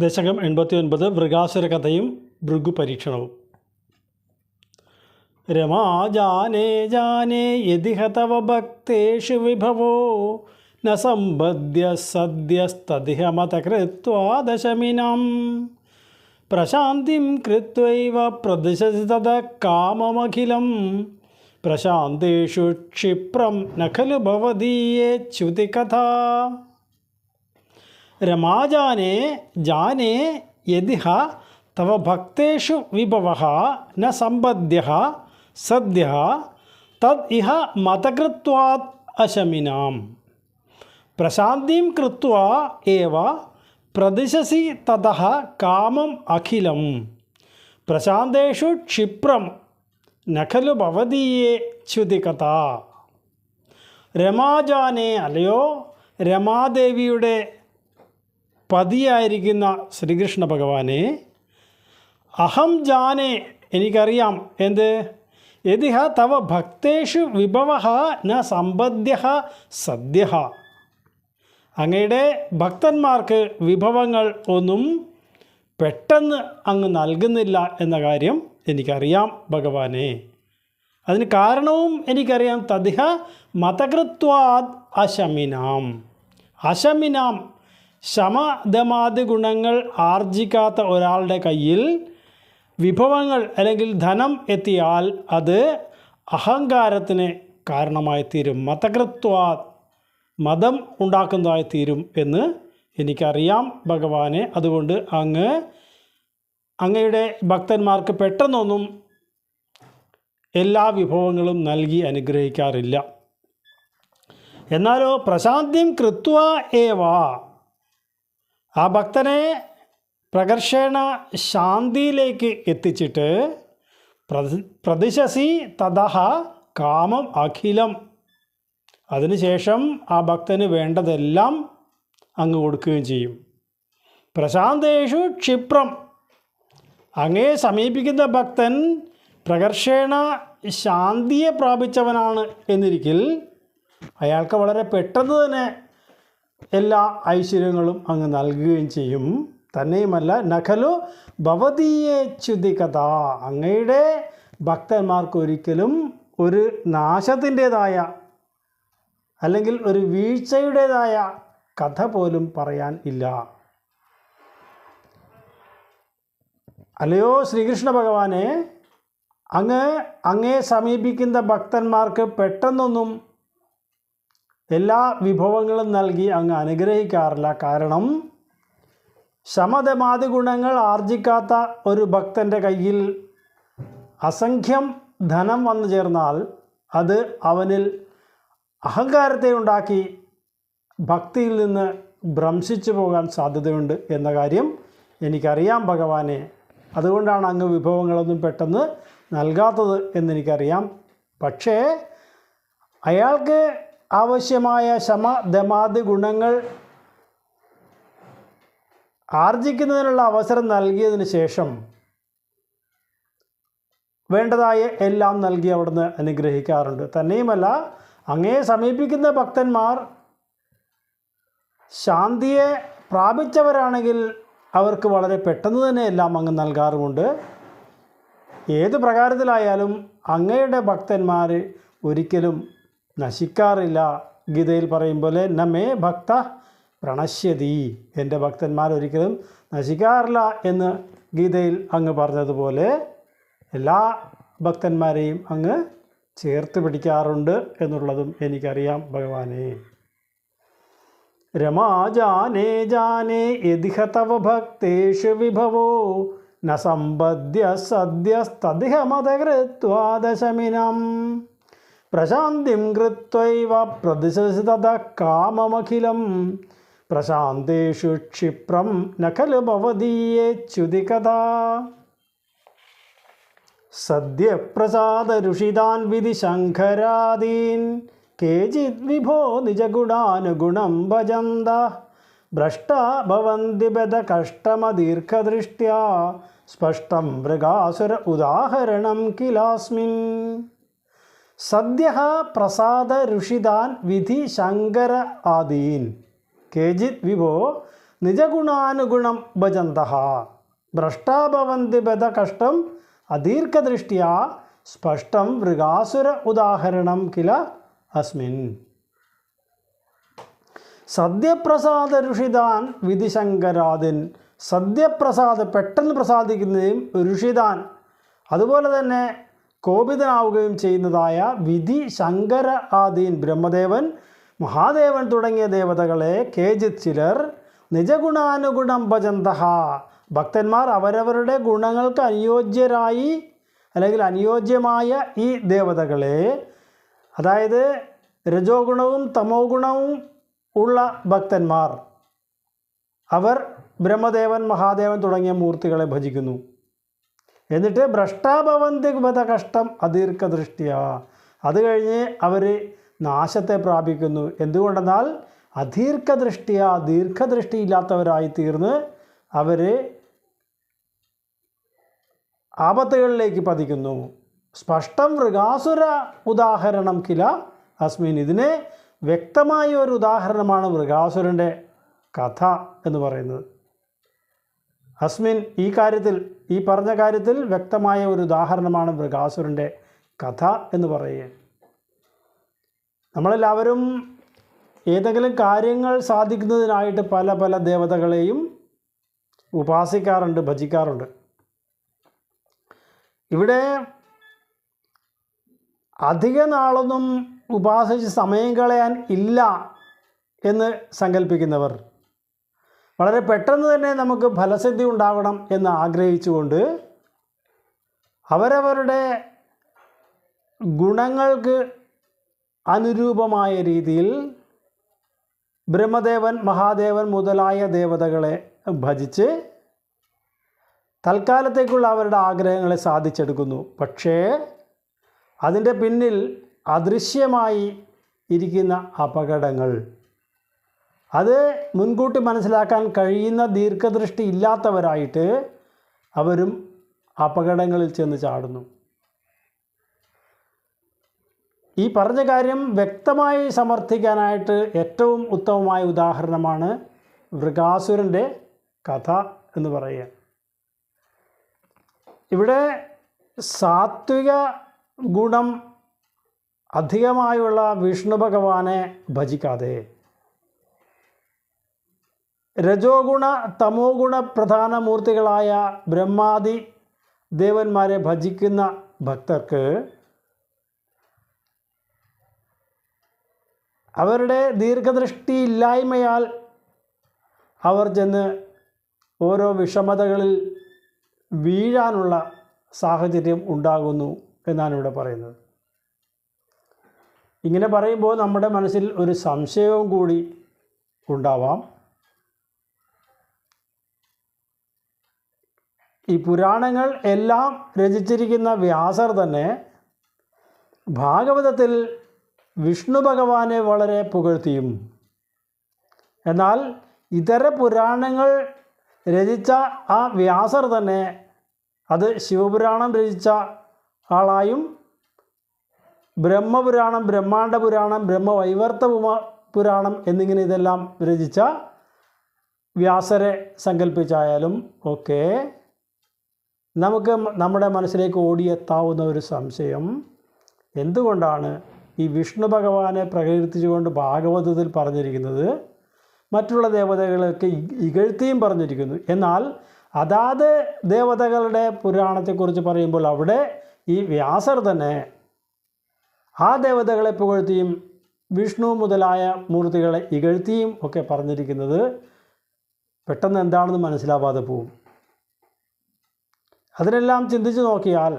ദശകം 89 വൃഗാസുര കഥയും ഭൃഗു പരീക്ഷണവും. രമാജാനേ ജാനേ യദിഹ തവ ഭക്തേഷു വിഭവോ ന സംബദ്ധ്യ സദ്യസ്തദിഹ മതകൃത്വാ ദശമിനാം പ്രശാന്തിം കൃത്വൈവ പ്രദിശതി തദ കാമമഖിലം പ്രശാന്തേഷു ക്ഷിപ്രം ന ഖലു ഭവദീയേച്യുതി കഥാ. രമാജാനേ ജാനേ യദിഹ തവ ഭക്തേഷു വിഭവഃ ന സംബദ്ധ്യഃ സദ്യഃ തദ് ഇഹ മതകൃത്വാത് അശമിനാം പ്രശാന്തിം കൃത്വാ ഏവ പ്രദിശസി തതഃ കാമം അഖിലം പ്രശാന്തേഷു ക്ഷിപ്രം ന ഖലു ഭവദീയേച്യുതി കഥാ. രമാജാനേ, അല്ലയോ രമാദേവിയുടെ പതിയായിരിക്കുന്ന ശ്രീകൃഷ്ണ ഭഗവാനെ, അഹം ജാനേ, എനിക്കറിയാം. എന്ത്? യദിഹ തവ ഭക്തേഷു വിഭവഃ ന സംബദ്ധ്യഃ സദ്യഃ, അങ്ങയുടെ ഭക്തന്മാർക്ക് വിഭവങ്ങൾ ഒന്നും പെട്ടെന്ന് അങ്ങ് നൽകുന്നില്ല എന്ന കാര്യം എനിക്കറിയാം ഭഗവാനെ. അതിന് കാരണവും എനിക്കറിയാം. തദിഹ മതകൃത്വാദ് അശമിനാം. അശമിനാം, ശമദമാദി ഗുണങ്ങൾ ആർജിക്കാത്ത ഒരാളുടെ കയ്യിൽ വിഭവങ്ങൾ അല്ലെങ്കിൽ ധനം എത്തിയാൽ അത് അഹങ്കാരത്തിന് കാരണമായി തീരും. മതകൃത്വാ, മതം ഉണ്ടാക്കുന്നതായി തീരും എന്ന് എനിക്കറിയാം ഭഗവാനെ. അതുകൊണ്ട് അങ്ങയുടെ ഭക്തന്മാർക്ക് പെട്ടെന്നൊന്നും എല്ലാ വിഭവങ്ങളും നൽകി അനുഗ്രഹിക്കാറില്ല. എന്നാലോ പ്രശാന്തിം കൃത്വ ഏവ, ആ ഭക്തനെ പ്രകർഷേണ ശാന്തിയിലേക്ക് എത്തിച്ചിട്ട് പ്രദിശസി തതഃ കാമം അഖിലം, അതിനുശേഷം ആ ഭക്തന് വേണ്ടതെല്ലാം അങ്ങ് കൊടുക്കുകയും ചെയ്യും. പ്രശാന്തേഷു ക്ഷിപ്രം, അങ്ങേ സമീപിക്കുന്ന ഭക്തൻ പ്രകർഷേണ ശാന്തിയെ പ്രാപിച്ചവനാണ് എന്നിരിക്കിൽ അയാൾക്ക് വളരെ പെട്ടെന്ന് തന്നെ എല്ലാ ഐശ്വര്യങ്ങളും അങ്ങ് നൽകുകയും ചെയ്യും. തന്നെയുമല്ല, നഖലു ഭവദീയേച്യുതി കഥാ, അങ്ങയുടെ ഭക്തന്മാർക്ക് ഒരിക്കലും ഒരു നാശത്തിൻ്റേതായ അല്ലെങ്കിൽ ഒരു വീഴ്ചയുടേതായ കഥ പോലും പറയാൻ ഇല്ല. അല്ലയോ ശ്രീകൃഷ്ണ ഭഗവാനെ, അങ്ങേ സമീപിക്കുന്ന ഭക്തന്മാർക്ക് പെട്ടെന്നൊന്നും എല്ലാ വിഭവങ്ങളും നൽകി അങ്ങ് അനുഗ്രഹിക്കാറില്ല. കാരണം ശമദമാദി ഗുണങ്ങൾ ആർജിക്കാത്ത ഒരു ഭക്തൻ്റെ കയ്യിൽ അസംഖ്യം ധനം വന്നു ചേർന്നാൽ അത് അവനിൽ അഹങ്കാരത്തെ ഉണ്ടാക്കി ഭക്തിയിൽ നിന്ന് ഭ്രംശിച്ചു പോകാൻ സാധ്യതയുണ്ട് എന്ന കാര്യം എനിക്കറിയാം ഭഗവാനെ. അതുകൊണ്ടാണ് അങ്ങ് വിഭവങ്ങളൊന്നും പെട്ടെന്ന് നൽകാത്തത് എന്നെനിക്കറിയാം. പക്ഷേ അയാൾക്ക് ആവശ്യമായ ശമദമാദി ഗുണങ്ങൾ ആർജിക്കുന്നതിനുള്ള അവസരം നൽകിയതിന് ശേഷം വേണ്ടതായ എല്ലാം നൽകി അവിടുന്ന് അനുഗ്രഹിക്കാറുണ്ട്. തന്നെയുമല്ല, അങ്ങേ സമീപിക്കുന്ന ഭക്തന്മാർ ശാന്തിയെ പ്രാപിച്ചവരാണെങ്കിൽ അവർക്ക് വളരെ പെട്ടെന്ന് തന്നെ എല്ലാം അങ്ങ് നൽകാറുമുണ്ട്. ഏത് പ്രകാരത്തിലായാലും അങ്ങയുടെ ഭക്തന്മാർ ഒരിക്കലും നശിക്കാറില്ല. ഗീതയിൽ പറയും പോലെ നമേ ഭക്ത പ്രണശ്യതി, എൻ്റെ ഭക്തന്മാർ ഒരിക്കലും നശിക്കാറില്ല എന്ന് ഗീതയിൽ അങ്ങ് പറഞ്ഞതുപോലെ എല്ലാ ഭക്തന്മാരെയും അങ്ങ് ചേർത്ത് പിടിക്കാറുണ്ട് എന്നുള്ളതും എനിക്കറിയാം ഭഗവാനെ. രമാജാനേ ജാനേ യദിഹ തവ ഭക്തേഷു വിഭവോ ന സംബദ്ധ്യ സദ്യസ്തദിഹ മതകൃത്വാ ദശമിനാം പ്രശാന്തിം കൃത്വൈവ പ്രദിശസി തതഃ കാമമഖിലം പ്രശാന്തേഷു ക്ഷിപ്രം ന ഖലു ഭവദീയേച്യുതി കഥാ. സദ്യപ്രസാദ ഋഷിതാൻ വിധി ശങ്കരാദീൻ കേചിത് വിഭോ നിജഗുണാനുഗുണം ഭജന്ത ഭ്രഷ്ടാ ഭവന്തി ബദ കഷ്ടമദീർഘദൃഷ്ട്യാ സ്പഷ്ടം മൃഗാസുര ഉദാഹരണം കിലാസ്മിൻ. സദ്യഃ പ്രസാദ ഋഷിതാൻ വിധി ശങ്കര ആദീൻ കേചിത് വിഭോ നിജഗുണാനുഗുണം ഭജന്തഃ ഭ്രഷ്ടാ ഭവന്തി ബദകഷ്ടം അദീർഘദൃഷ്ട്യാ സ്പഷ്ടം മൃഗാസുര ഉദാഹരണം കില അസ്മിൻ. സദ്യപ്രസാദ ഋഷിതാൻ വിധിശങ്കരാദിൻ. സദ്യപ്രസാദ പെട്ടെന്ന് പ്രസാദിക്കുന്നതും ഋഷിതാൻ അതുപോലെ തന്നെ കോപിതനാവുകയും ചെയ്യുന്നതായ വിധി ശങ്കര ആദീൻ ബ്രഹ്മദേവൻ മഹാദേവൻ തുടങ്ങിയ ദേവതകളെ കേജിത് ചിലർ നിജഗുണാനുഗുണം ഭജന്തഃ ഭക്തന്മാർ അവരവരുടെ ഗുണങ്ങൾക്ക് അനുയോജ്യരായി അല്ലെങ്കിൽ അനുയോജ്യമായ ഈ ദേവതകളെ, അതായത് രജോ ഗുണവും തമോ ഗുണവും ഉള്ള ഭക്തന്മാർ അവർ ബ്രഹ്മദേവൻ മഹാദേവൻ തുടങ്ങിയ മൂർത്തികളെ ഭജിക്കുന്നു. എന്നിട്ട് ഭ്രഷ്ടാഭവന്തി ബദകഷ്ടം അദീർഘദൃഷ്ട്യ, അത് കഴിഞ്ഞ് അവർ നാശത്തെ പ്രാപിക്കുന്നു. എന്തുകൊണ്ടെന്നാൽ അദീർഘദൃഷ്ട്യ ദീർഘദൃഷ്ടിയില്ലാത്തവരായി തീർന്ന് അവർ ആപത്തുകളിലേക്ക് പതിക്കുന്നു. സ്പഷ്ടം മൃഗാസുര ഉദാഹരണം കില അസ്മിൻ. ഇതിന് വ്യക്തമായ ഒരു ഉദാഹരണമാണ് മൃഗാസുരൻ്റെ കഥ എന്ന് പറയുന്നത്. അസ്മിൻ ഈ കാര്യത്തിൽ, ഈ പറഞ്ഞ കാര്യത്തിൽ വ്യക്തമായ ഒരു ഉദാഹരണമാണ് മൃഗാസുരൻ്റെ കഥ എന്ന് പറയുക. നമ്മളെല്ലാവരും ഏതെങ്കിലും കാര്യങ്ങൾ സാധിക്കുന്നതിനായിട്ട് പല പല ദേവതകളെയും ഉപാസിക്കാറുണ്ട്, ഭജിക്കാറുണ്ട്. ഇവിടെ അധിക നാളൊന്നും ഉപാസിച്ച് സമയം കളയാൻ ഇല്ല എന്ന് സങ്കല്പിക്കുന്നവർ, വളരെ പെട്ടെന്ന് തന്നെ നമുക്ക് ഫലസിദ്ധി ഉണ്ടാകണം എന്ന് ആഗ്രഹിച്ചുകൊണ്ട് അവരവരുടെ ഗുണങ്ങൾക്ക് അനുരൂപമായ രീതിയിൽ ബ്രഹ്മദേവൻ മഹാദേവൻ മുതലായ ദേവതകളെ ഭജിച്ച് തൽക്കാലത്തേക്കുള്ള അവരുടെ ആഗ്രഹങ്ങളെ സാധിച്ചെടുക്കുന്നു. പക്ഷേ അതിൻ്റെ പിന്നിൽ അദൃശ്യമായി ഇരിക്കുന്ന അപകടങ്ങൾ, അത് മുൻകൂട്ടി മനസ്സിലാക്കാൻ കഴിയുന്ന ദീർഘദൃഷ്ടി ഇല്ലാത്തവരായിട്ട് അവരും അപകടങ്ങളിൽ ചെന്ന് ചാടുന്നു. ഈ പറഞ്ഞ കാര്യം വ്യക്തമായി സമർത്ഥിക്കാനായിട്ട് ഏറ്റവും ഉത്തമമായ ഉദാഹരണമാണ് വൃകാസുരൻ്റെ കഥ എന്ന് പറയുക. ഇവിടെ സാത്വിക ഗുണം അധികമായുള്ള വിഷ്ണു ഭഗവാനെ ഭജിക്കാതെ രജോ ഗുണ തമോ ഗുണ പ്രധാന മൂർത്തികളായ ബ്രഹ്മാദി ദേവന്മാരെ ഭജിക്കുന്ന ഭക്തർക്ക് അവരുടെ ദീർഘദൃഷ്ടി ഇല്ലായ്മയാൽ അവർ ചെന്ന് ഓരോ വിഷമതകളിൽ വീഴാനുള്ള സാഹചര്യം ഉണ്ടാകുന്നു എന്നാണ് ഇവിടെ പറയുന്നത്. ഇങ്ങനെ പറയുമ്പോൾ നമ്മുടെ മനസ്സിൽ ഒരു സംശയവും കൂടി ഉണ്ടാവാം. ഈ പുരാണങ്ങൾ എല്ലാം രചിച്ചിരിക്കുന്ന വ്യാസർ തന്നെ ഭാഗവതത്തിൽ വിഷ്ണു ഭഗവാനെ വളരെ പുകഴ്ത്തിയും, എന്നാൽ ഇതര പുരാണങ്ങൾ രചിച്ച ആ വ്യാസർ തന്നെ അത് ശിവപുരാണം രചിച്ച ആളായും ബ്രഹ്മപുരാണം, ബ്രഹ്മാണ്ഡ പുരാണം, ബ്രഹ്മവൈവർത്ത പുരാണം എന്നിങ്ങനെ ഇതെല്ലാം രചിച്ച വ്യാസരെ സങ്കല്പിച്ചായാലും ഒക്കെ നമുക്ക് നമ്മുടെ മനസ്സിലേക്ക് ഓടിയെത്താവുന്ന ഒരു സംശയം, എന്തുകൊണ്ടാണ് ഈ വിഷ്ണു ഭഗവാനെ പ്രകീർത്തിച്ചുകൊണ്ട് ഭാഗവതത്തിൽ പറഞ്ഞിരിക്കുന്നത് മറ്റുള്ള ദേവതകളൊക്കെ ഇകഴ്ത്തിയും പറഞ്ഞിരിക്കുന്നു, എന്നാൽ അതാത് ദേവതകളുടെ പുരാണത്തെക്കുറിച്ച് പറയുമ്പോൾ അവിടെ ഈ വ്യാസർ തന്നെ ആ ദേവതകളെ പുകഴ്ത്തിയും വിഷ്ണു മുതലായ മൂർത്തികളെ ഇകഴ്ത്തിയും ഒക്കെ പറഞ്ഞിരിക്കുന്നത് പെട്ടെന്ന് എന്താണെന്ന് മനസ്സിലാവാതെ പോവും. അതിനെല്ലാം ചിന്തിച്ച് നോക്കിയാൽ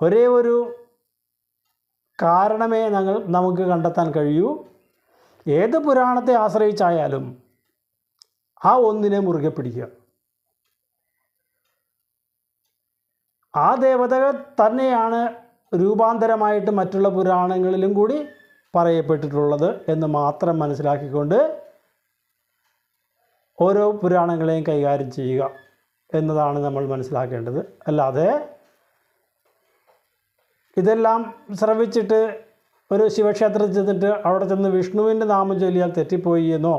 ഒരേ ഒരു കാരണമേ നമുക്ക് കണ്ടെത്താൻ കഴിയൂ. ഏത് പുരാണത്തെ ആശ്രയിച്ചായാലും ആ ഒന്നിനെ മുറുകെ പിടിക്കുക. ആ ദേവതകൾ തന്നെയാണ് രൂപാന്തരമായിട്ട് മറ്റുള്ള പുരാണങ്ങളിലും കൂടി പറയപ്പെട്ടിട്ടുള്ളത് എന്ന് മാത്രം മനസ്സിലാക്കിക്കൊണ്ട് ഓരോ പുരാണങ്ങളെയും കൈകാര്യം ചെയ്യുക എന്നതാണ് നമ്മൾ മനസ്സിലാക്കേണ്ടത്. അല്ലാതെ ഇതെല്ലാം ശ്രവിച്ചിട്ട് ഒരു ശിവക്ഷേത്രത്തിൽ ചെന്നിട്ട് അവിടെ ചെന്ന് വിഷ്ണുവിൻ്റെ നാമം ചൊല്ലിയാൽ തെറ്റിപ്പോയി എന്നോ,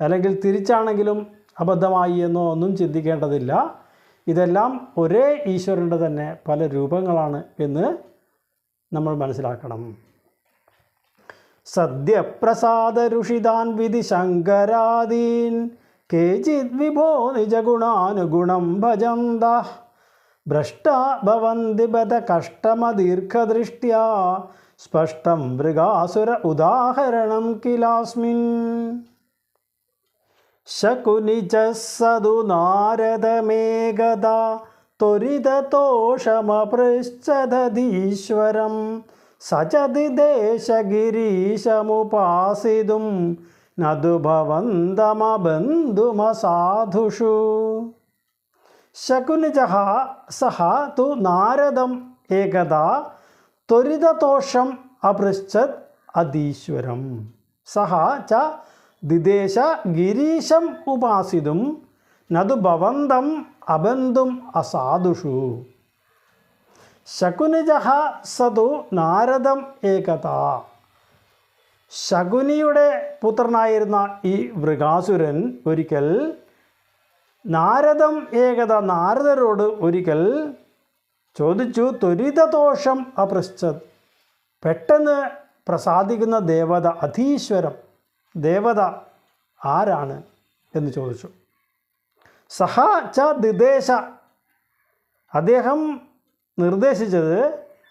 അല്ലെങ്കിൽ തിരിച്ചാണെങ്കിലും അബദ്ധമായി എന്നോ ഒന്നും ചിന്തിക്കേണ്ടതില്ല. ഇതെല്ലാം ഒരേ ഈശ്വരൻ്റെ തന്നെ പല രൂപങ്ങളാണ് എന്ന് നമ്മൾ മനസ്സിലാക്കണം. സദ്യപ്രസാദ ഋഷിതാൻ വിധി ശങ്കരാദീൻ കേചിത് വിഭോ നിജഗുണാനുഗുണം ഭജന്ത ഭ്രഷ്ടാ ഭവന്തി ബത കഷ്ടമദീർഘദൃഷ്ട്യാ സ്പഷ്ടം മൃഗാസുര ഉദാഹരണം കിലാസ്മിൻ. ശകുനിജസ്സതു നാരദമേകദാ ത്വരിതതോഷമപൃച്ഛദീശ്വരം സചദിദേശഗിരീശമുപാസിതും നതു ഭവന്തമബന്ധുമസാധുഷു. ശകുനിജഃ സഹ തു നാരദം ഏകദാ ത്വരിതതോഷം അപൃച്ഛത് അധീശ്വരം സഹ ച ദിദേശ ഗിരീശം ഉപാസിതും നതു ഭവന്തം അബന്ധും അസാധുഷു. ശകുനിജഃ സതു നാരദം ഏകദാ. ശകുനിയുടെ പുത്രനായിരുന്ന ഈ വൃകാസുരൻ ഒരിക്കൽ നാരദം ഏകദ നാരദരോട് ഒരിക്കൽ ചോദിച്ചു. ത്വരിതദോഷം അപൃച്ഛത്. പെട്ടെന്ന് പ്രസാദിക്കുന്ന ദേവത, അധീശ്വരം ദേവത ആരാണ് എന്ന് ചോദിച്ചു. സഹ ച ദിദേശ. അദ്ദേഹം നിർദ്ദേശിച്ചത്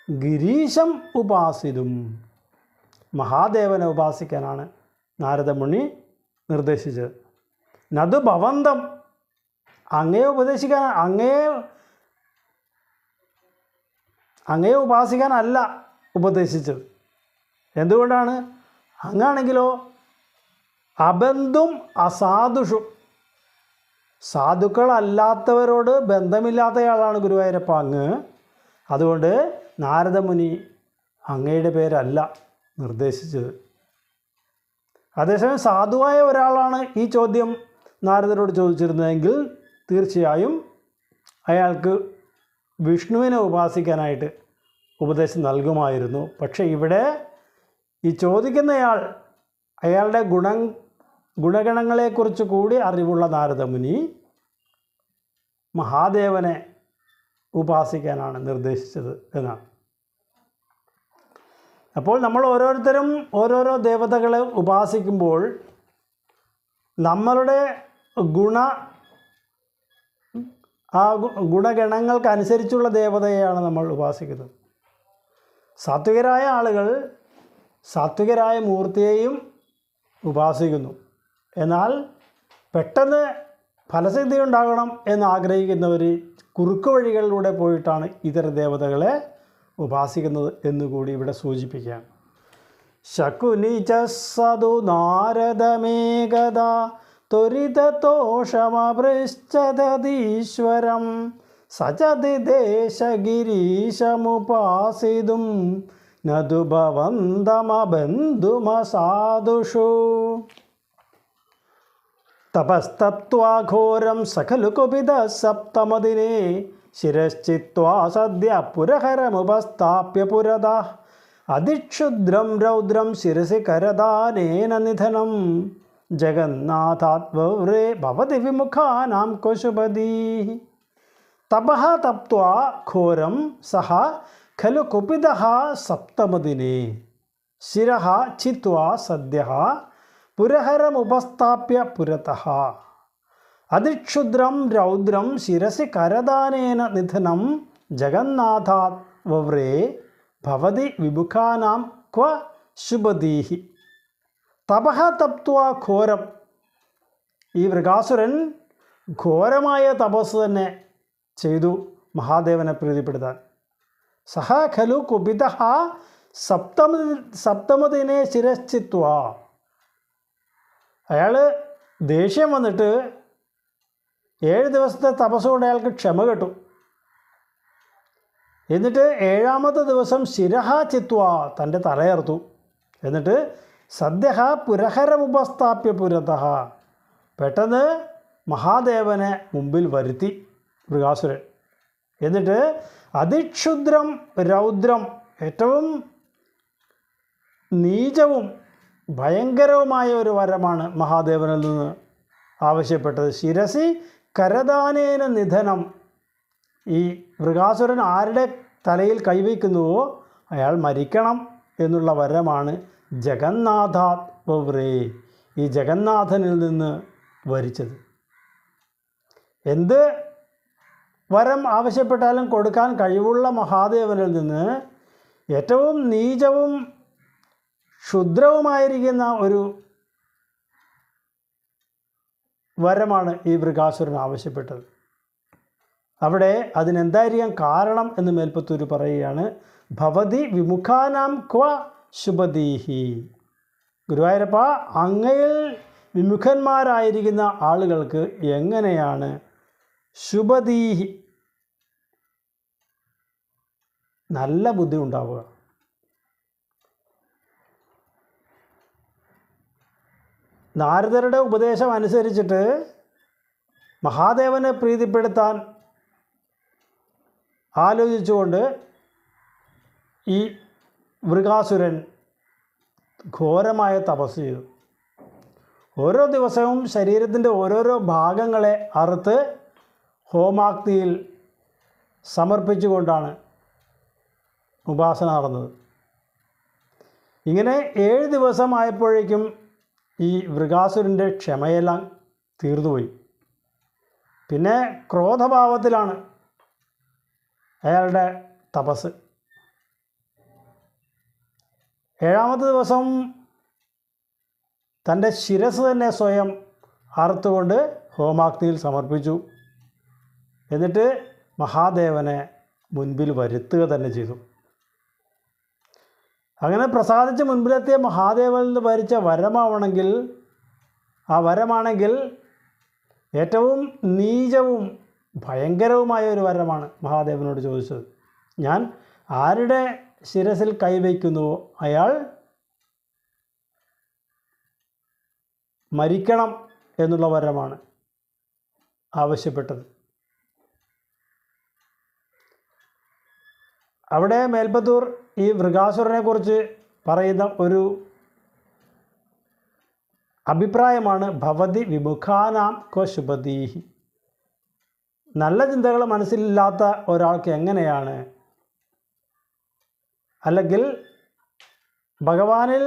ഗിരീശം ഉപാസിതും, മഹാദേവനെ ഉപാസിക്കാനാണ് നാരദമുനി നിർദ്ദേശിച്ചത്. നതു ഭവന്തം, അങ്ങയെ ഉപദേശിക്കാൻ, അങ്ങയെ ഉപാസിക്കാനല്ല ഉപദേശിച്ചത്. എന്തുകൊണ്ടാണ്? അങ്ങാണെങ്കിലോ അബന്ധും അസാധുഷു, സാധുക്കളല്ലാത്തവരോട് ബന്ധമില്ലാത്തയാളാണ് ഗുരുവായൂരപ്പ അങ്ങ്. അതുകൊണ്ട് നാരദമുനി അങ്ങയുടെ പേരല്ല നിർദ്ദേശിച്ചത്. അതേസമയം സാധുവായ ഒരാളാണ് ഈ ചോദ്യം നാരദരോട് ചോദിച്ചിരുന്നതെങ്കിൽ തീർച്ചയായും അയാൾക്ക് വിഷ്ണുവിനെ ഉപാസിക്കാനായിട്ട് ഉപദേശം നൽകുമായിരുന്നു. പക്ഷേ ഇവിടെ ഈ ചോദിക്കുന്നയാൾ, അയാളുടെ ഗുണഗണങ്ങളെക്കുറിച്ച് കൂടി അറിവുള്ള നാരദമുനി മഹാദേവനെ ഉപാസിക്കാനാണ് നിർദ്ദേശിച്ചത് എന്നാണ്. അപ്പോൾ നമ്മൾ ഓരോരുത്തരും ഓരോരോ ദേവതകളെ ഉപാസിക്കുമ്പോൾ നമ്മളുടെ ഗുണഗണങ്ങൾക്കനുസരിച്ചുള്ള ദേവതയെയാണ് നമ്മൾ ഉപാസിക്കുന്നത്. സാത്വികരായ ആളുകൾ സാത്വികരായ മൂർത്തിയെയും ഉപാസിക്കുന്നു. എന്നാൽ പെട്ടെന്ന് ഫലസിദ്ധി ഉണ്ടാകണം എന്നാഗ്രഹിക്കുന്നവർ കുറുക്കു വഴികളിലൂടെ പോയിട്ടാണ് ഇതര ദേവതകളെ ഉപാസിക്കുന്നത് എന്നുകൂടി ഇവിടെ സൂചിപ്പിക്കുകയാണ്. ശകുനിജസ്സതു നാരദമേകദാ ത്വരിതതോഷമപൃച്ഛദീശ്വരം സചദിദേശഗിരീശമുപാസിതും നതു ഭവന്തമബന്ധുമസാധുഷു. തപസ്തത്വാ ഘോരം സഖലു കുപിത സപ്തമദിനെ ശിരശ്ചിത്വാ സദ്യ പുരഹരമുപസ്ഥാപ്യ പുരദാ അതിക്ഷുദ്രം രൗദ്രം ശിരസി കരദാനേന നിധനം ജഗന്നാഥാത്വവ്രേ ഭവതി വിമുഖാനാം കുശുപതി. തപഃ തപ്ത്വാ ഘോരം സഹ ഖലു കുപിതഃ സപ്തമദിനെ ശിരഃ ഛിത്വാ സദ്യഃ പുരഹരമുപസ്ഥാപ്യ പുരതഃ അതിക്ഷുദ്രം രൗദ്രം ശിരസി കരദാനേന നിധനം ജഗന്നാഥാത് വവ്രേ ഭവതി വിമുഖാനാം ക്വ ശുഭദീഹി. തപഃ തപ്ത്വാ ഘോരം. ഈ വൃകാസുരൻ ഘോരമായ തപസ് തന്നെ ചെയ്തു മഹാദേവനെ പ്രീതിപ്പെടുത്താൻ. സഹ ഖലു കുപിതഃ സപ്തമദിനെ ശിരശ്ചിത്വാ. അയാൾ ദേഷ്യം വന്നിട്ട് 7 ദിവസത്തെ തപസ്സുകൊണ്ട് അയാൾക്ക് ക്ഷമ കിട്ടും. എന്നിട്ട് 7ാമത്തെ ദിവസം ശിരഃ ചിത്വാ, തൻ്റെ തലയർത്തു. എന്നിട്ട് സദ്യഃ പുരഹരമുപസ്ഥാപ്യ പുരതഃ, പെട്ടെന്ന് മഹാദേവനെ മുമ്പിൽ വരുത്തി വൃകാസുരൻ. എന്നിട്ട് അതിക്ഷുദ്രം രൗദ്രം, ഏറ്റവും നീചവും ഭയങ്കരവുമായ ഒരു വരമാണ് മഹാദേവനിൽ നിന്ന് ആവശ്യപ്പെട്ടത്. ശിരസി കരദാനേന നിധനം. ഈ വൃകാസുരൻ ആരുടെ തലയിൽ കൈവയ്ക്കുന്നുവോ അയാൾ മരിക്കണം എന്നുള്ള വരമാണ് ജഗന്നാഥാത് വവ്രേ, ഈ ജഗന്നാഥനിൽ നിന്ന് വരിച്ചത്. എന്ത് വരം ആവശ്യപ്പെട്ടാലും കൊടുക്കാൻ കഴിവുള്ള മഹാദേവനിൽ നിന്ന് ഏറ്റവും നീചവും ക്ഷുദ്രവുമായിരിക്കുന്ന ഒരു വരമാണ് ഈ വൃകാസുരൻ ആവശ്യപ്പെട്ടത്. അവിടെ അതിനെന്തായിരിക്കാം കാരണം എന്ന് മേൽപ്പത്തൂർ പറയുകയാണ്. ഭവതി വിമുഖാനാം ക്വ ശുഭദീഹി. ഗുരുവായൂരപ്പ, അങ്ങയിൽ വിമുഖന്മാരായിരിക്കുന്ന ആളുകൾക്ക് എങ്ങനെയാണ് ശുഭദീഹി, നല്ല ബുദ്ധി ഉണ്ടാവുക? നാരദരുടെ ഉപദേശം അനുസരിച്ചിട്ട് മഹാദേവനെ പ്രീതിപ്പെടുത്താൻ ആലോചിച്ചുകൊണ്ട് ഈ വൃകാസുരൻ ഘോരമായ തപസ് ചെയ്തു. ഓരോ ദിവസവും ശരീരത്തിൻ്റെ ഓരോരോ ഭാഗങ്ങളെ അറുത്ത് ഹോമാഗ്നിയിൽ സമർപ്പിച്ചുകൊണ്ടാണ് ഉപാസന നടന്നത്. ഇങ്ങനെ 7 ദിവസമായപ്പോഴേക്കും ഈ വൃകാസുരൻ്റെ ക്ഷമയെല്ലാം തീർന്നുപോയി. പിന്നെ ക്രോധഭാവത്തിലാണ് അയാളുടെ തപസ്. 7ാമത്തെ ദിവസം തൻ്റെ ശിരസ് തന്നെ സ്വയം അറുത്തുകൊണ്ട് ഹോമാഗ്നിയിൽ സമർപ്പിച്ചു. എന്നിട്ട് മഹാദേവനെ മുൻപിൽ വരുത്തുക തന്നെ ചെയ്തു. അങ്ങനെ പ്രസാദിച്ച് മുൻപിലെത്തിയ മഹാദേവനിൽ വരിച്ച വരമാണെങ്കിൽ ഏറ്റവും നീചവും ഭയങ്കരവുമായ ഒരു വരമാണ് മഹാദേവനോട് ചോദിച്ചത്. ഞാൻ ആരുടെ ശിരസിൽ കൈവയ്ക്കുന്നുവോ അയാൾ മരിക്കണം എന്നുള്ള വരമാണ് ആവശ്യപ്പെട്ടത്. അവിടെ മേൽപ്പത്തൂർ ഈ വൃകാസുരനെ കുറിച്ച് പറയുന്ന ഒരു അഭിപ്രായമാണ് ഭവതി വിമുഖാനാം ക്വ ശുഭദീഹി. നല്ല ചിന്തകൾ മനസ്സിലില്ലാത്ത ഒരാൾക്ക് എങ്ങനെയാണ്, അല്ലെങ്കിൽ ഭഗവാനിൽ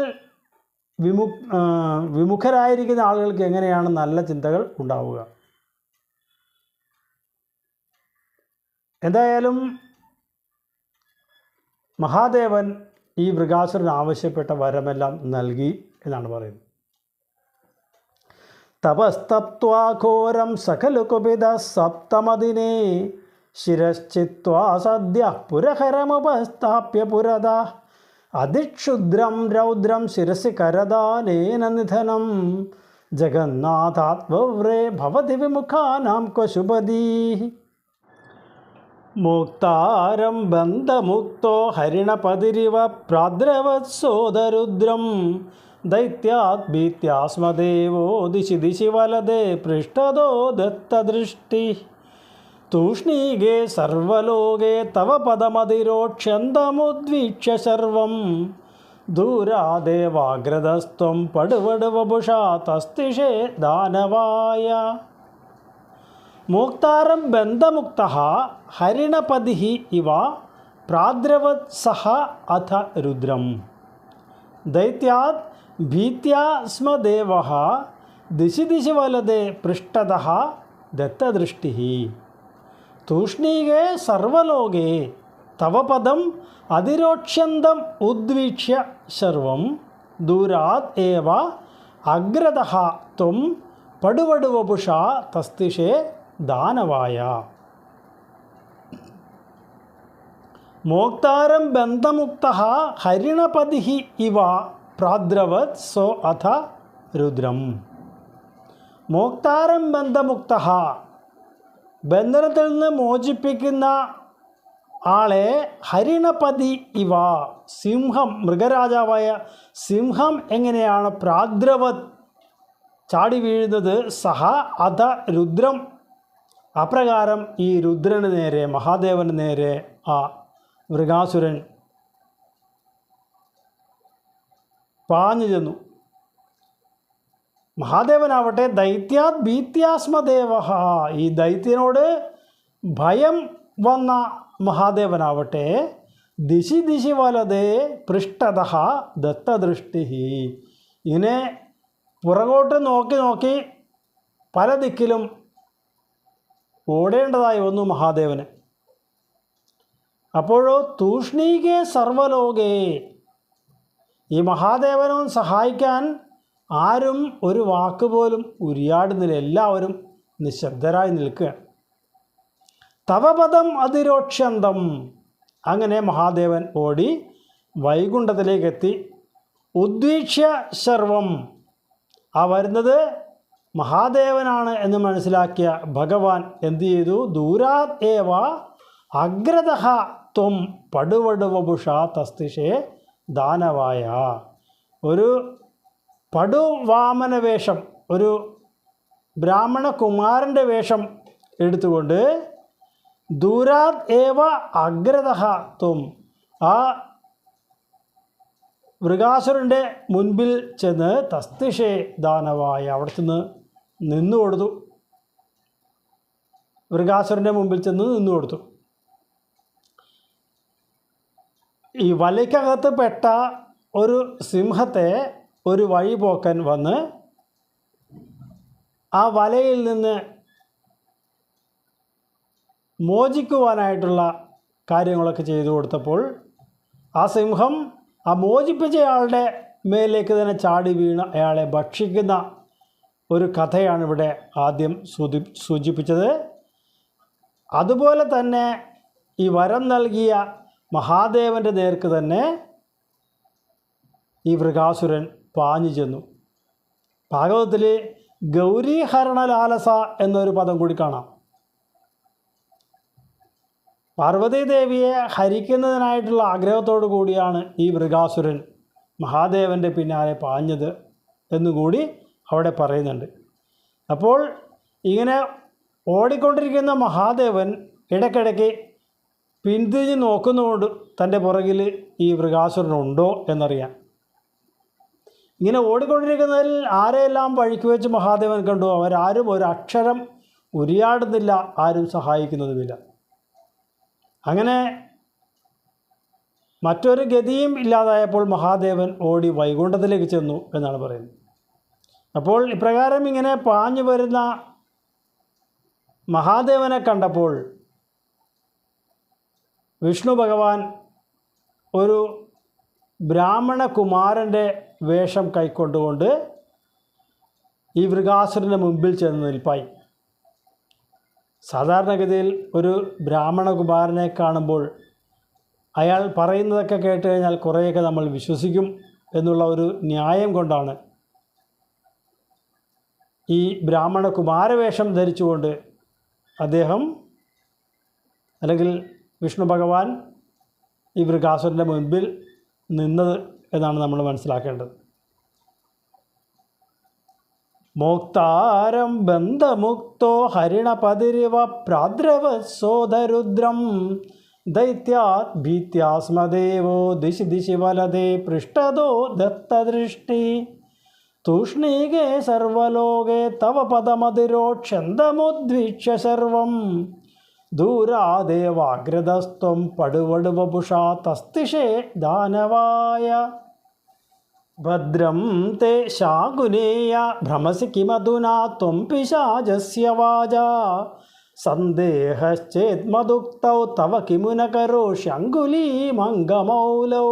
വിമുഖരായിരിക്കുന്ന ആളുകൾക്ക് എങ്ങനെയാണ് നല്ല ചിന്തകൾ ഉണ്ടാവുക? എന്തായാലും മഹാദേവൻ ഈ വൃകാസുരൻ ആവശ്യപ്പെട്ട വരമെല്ലാം നൽകി എന്നാണ് പറയുന്നത്. തപസ്തപ്ത്വാഘോരം സഖലു കുപിത സപ്തമദിനേ ശിരശ്ചിത്വാ സദ്യ പുരഹരമുപസ്ഥാപ്യ പുരത അതിക്ഷുദ്രം രൗദ്രം ശിരസി കരദാനേന നിധനം ജഗന്നാഥാത് വവ്രേ ഭവതി വിമുഖാനാം ക്വ ശുഭദീഹി. മുക്താരം ബന്ധമുക്തോ ഹരിണപതിരിവ പ്രാദ്രവത്സോദരുദ്രം ദൈത്യാത് ഭീത്യാസ്മദേവോ ദിശി ദിശി വലതേ പൃഷ്ഠതോ ദത്തദൃഷ്ടി തൂഷ്ണീകേ സർവലോകേ തവ പദമതിരോക്ഷ്യന്തമുദ്വീക്ഷ്യ സർവം ദൂരാദേവാഗ്രതസ്ത്വം പടുവടുവപുഷാ തസ്തിഷേ ദാനവായ. മോക്താരം ബന്ധമുക്തഃ ഹരിണപതിഃ ഇവ പ്രാദ്രവത് സഹ അഥ രുദ്രം ദൈത്യാത് ഭീത്യാ സ്മ ദേവഃ ദിശി ദിശി വലതേ പൃഷ്ഠതഃ ദത്തദൃഷ്ടിഃ തൂഷ്ണീകേ സർവലോകേ തവ പദം അതിരോക്ഷ്യന്തം ഉദ്വീക്ഷ്യ സർവം ദൂരാത് ഏവ അഗ്രതഃ ത്വം പടുവടുവപുഷാ തസ്തിഷേ ദാനവായ. മോക്താരം ബന്ധമുക്തഃ ഹരിണപതിഃ ഇവ പ്രാദ്രവത് സോ അഥ രുദ്രം. മോക്താരം ബന്ധമുക്തഃ, ബന്ധനത്തിൽ നിന്ന് മോചിപ്പിക്കുന്ന ആളെ ഹരിണപതി ഇവ, സിംഹം, മൃഗരാജാവായ സിംഹം എങ്ങനെയാണ് പ്രാദ്രവത് ചാടി വീഴുന്നത്, സഹ അധ രുദ്രം, അപ്രകാരം ഈ രുദ്രന് നേരെ, മഹാദേവന് നേരെ ആ വൃകാസുരൻ പാഞ്ഞു ചെന്നു. മഹാദേവനാവട്ടെ ദൈത്യാത് ഭീത്യാസ്മദേവ, ഈ ദൈത്യനോട് ഭയം വന്ന മഹാദേവനാവട്ടെ ദിശി ദിശി വലതേ പൃഷ്ഠത ദത്തദൃഷ്ടി, ഇങ്ങനെ പുറകോട്ട് നോക്കി നോക്കി പല ദിക്കിലും ഓടേണ്ടതായി വന്നു മഹാദേവന്. അപ്പോഴോ തൂഷ്ണീകേ സർവലോകേ, ഈ മഹാദേവനും സഹായിക്കാൻ ആരും ഒരു വാക്ക് പോലും ഉരിയാടുന്നില്ല, എല്ലാവരും നിശബ്ദരായി നിൽക്കുകയാണ്. തവപദം അതിരോക്ഷന്തം, അങ്ങനെ മഹാദേവൻ ഓടി വൈകുണ്ഠത്തിലേക്കെത്തി. ഉദ്വീക്ഷ്യ സർവം, ആ വരുന്നത് മഹാദേവനാണ് എന്ന് മനസ്സിലാക്കിയ ഭഗവാൻ എന്തു ചെയ്തു? ദൂരാത് ഏവ അഗ്രതഃ ത്വം പടുവടുവപുഷ തസ്തിഷേ ദാനവായ, ഒരു പടുവാമന വേഷം, ഒരു ബ്രാഹ്മണ കുമാരൻ്റെ വേഷം എടുത്തുകൊണ്ട് ദൂരാത് ഏവ അഗ്രതഃ ത്വം, ആ വൃകാസുരൻ്റെ മുൻപിൽ ചെന്ന് തസ്തിഷേ ദാനവായ, അവിടെ ചെന്ന് നിന്നു കൊടുത്തു. വൃകാസുരൻ്റെ മുമ്പിൽ ചെന്ന് നിന്നു കൊടുത്തു. ഈ വലയ്ക്കകത്ത് പെട്ട ഒരു സിംഹത്തെ ഒരു വഴിപോക്കൻ വന്ന് ആ വലയിൽ നിന്ന് മോചിക്കുവാനായിട്ടുള്ള കാര്യങ്ങളൊക്കെ ചെയ്തു കൊടുത്തപ്പോൾ ആ സിംഹം ആ മോചിപ്പിച്ചയാളുടെ മേലേക്ക് തന്നെ ചാടി വീണ് അയാളെ ഭക്ഷിക്കുന്ന ഒരു കഥയാണ് ഇവിടെ ആദ്യം സൂചിപ്പിച്ചത്. അതുപോലെ തന്നെ ഈ വരം നൽകിയ മഹാദേവൻ്റെ നേർക്ക് തന്നെ ഈ വൃകാസുരൻ പാഞ്ഞു ചെന്നു. ഭാഗവതത്തിൽ ഗൗരീഹരണലാലസ എന്നൊരു പദം കൂടി കാണാം. പാർവതീദേവിയെ ഹരിക്കുന്നതിനായിട്ടുള്ള ആഗ്രഹത്തോടു കൂടിയാണ് ഈ വൃകാസുരൻ മഹാദേവൻ്റെ പിന്നാലെ പാഞ്ഞത് എന്നുകൂടി അവിടെ പറയുന്നുണ്ട്. അപ്പോൾ ഇങ്ങനെ ഓടിക്കൊണ്ടിരിക്കുന്ന മഹാദേവൻ ഇടയ്ക്കിടയ്ക്ക് പിന്തിരിഞ്ഞ് നോക്കുന്നുകൊണ്ട് തൻ്റെ പുറകിൽ ഈ വൃകാസുരനുണ്ടോ എന്നറിയാൻ. ഇങ്ങനെ ഓടിക്കൊണ്ടിരിക്കുന്നതിൽ ആരെയെല്ലാം വഴിക്ക് വെച്ച് മഹാദേവൻ കണ്ടു, അവരാരും ഒരക്ഷരം ഉരിയാടുന്നില്ല, ആരും സഹായിക്കുന്നതുമില്ല. അങ്ങനെ മറ്റൊരു ഗതിയും ഇല്ലാതായപ്പോൾ മഹാദേവൻ ഓടി വൈകുണ്ഠത്തിലേക്ക് ചെന്നു എന്നാണ് പറയുന്നത്. അപ്പോൾ ഇപ്രകാരം ഇങ്ങനെ പാഞ്ഞു വരുന്ന മഹാദേവനെ കണ്ടപ്പോൾ വിഷ്ണു ഭഗവാൻ ഒരു ബ്രാഹ്മണ കുമാരൻ്റെ വേഷം കൈക്കൊണ്ടുകൊണ്ട് ഈ വൃകാസുരൻ്റെ മുമ്പിൽ ചെന്ന് നിൽപ്പായി. സാധാരണഗതിയിൽ ഒരു ബ്രാഹ്മണ കുമാരനെ കാണുമ്പോൾ അയാൾ പറയുന്നതൊക്കെ കേട്ട് കഴിഞ്ഞാൽ കുറേയൊക്കെ നമ്മൾ വിശ്വസിക്കും എന്നുള്ള ഒരു ന്യായം കൊണ്ടാണ് ഈ ബ്രാഹ്മണ കുമാരവേഷം ധരിച്ചുകൊണ്ട് അദ്ദേഹം അല്ലെങ്കിൽ വിഷ്ണു ഭഗവാൻ ഈ വൃകാസുരൻ്റെ മുൻപിൽ നിന്നത് എന്നാണ് നമ്മൾ മനസ്സിലാക്കേണ്ടത്. മോക്താരം ബന്ധമുക്തോ ഹരിണപതിരിവ പ്രാദ്രവസോദരുദ്രം ദൈത്യാത് ഭീത്യാസ്മദേവോ ദിശി ദിശി വലതേ പൃഷ്ഠതോ ദത്തദൃഷ്ടി തൂഷ്ണീകേ സർവലോകേ തവ പദമതിരോക്ഷന്തമുദ്വീക്ഷ്യ സർവം ദൂരാദേവാഗ്രതസ്ത്വം പടുവടുവപുഷാ തസ്തിഷേ ദാനവായ ഭദ്രം തേ ശാകുനേയ ഭ്രമസി കിമധുനാ ത്വം പിശാചസ്യ വാചാ സന്ദേഹശ്ചേത്മദുക്തൗ തവ കിമുന കരോഷ്യങ്കുലീമംഗമൗലൗ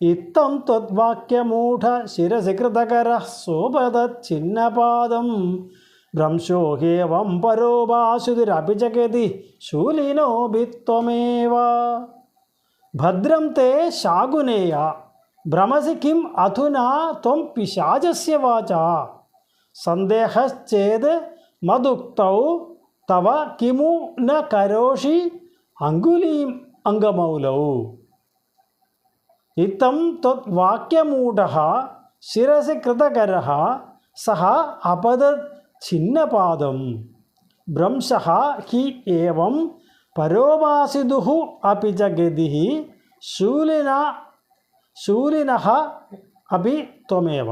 ഇത്തം ത്വദ്വാക്യമൂഢ ശിരസി കൃതകരഃ സോപദച്ഛിന്നപാദം ഭ്രംശോ ഹേവം പരോപാശുതിരപി ജഗതി ശൂലിനോ ഭിത്വമേവ. ഭദ്രം തേ ശാകുനേയ ഭ്രമസി കിം അധുനാ ത്വം പിശാചസ്യ വാചാ സന്ദേഹശ്ചേത് മദുക്തൗ തവ കിമു ന കരോഷി അങ്കുലീം അംഗമൗലൗ ഇത്തം ത്വത് വാക്യമൂഢഃ ശിരസി കൃതകരഃ സഹ അപദത് ഛിന്നപാദം ഭ്രംശഃ ഹി ഏവം പരോപാസിതുഃ അപി ച ഗതിഃ ശൂലിനഃ അപി ത്വമേവ.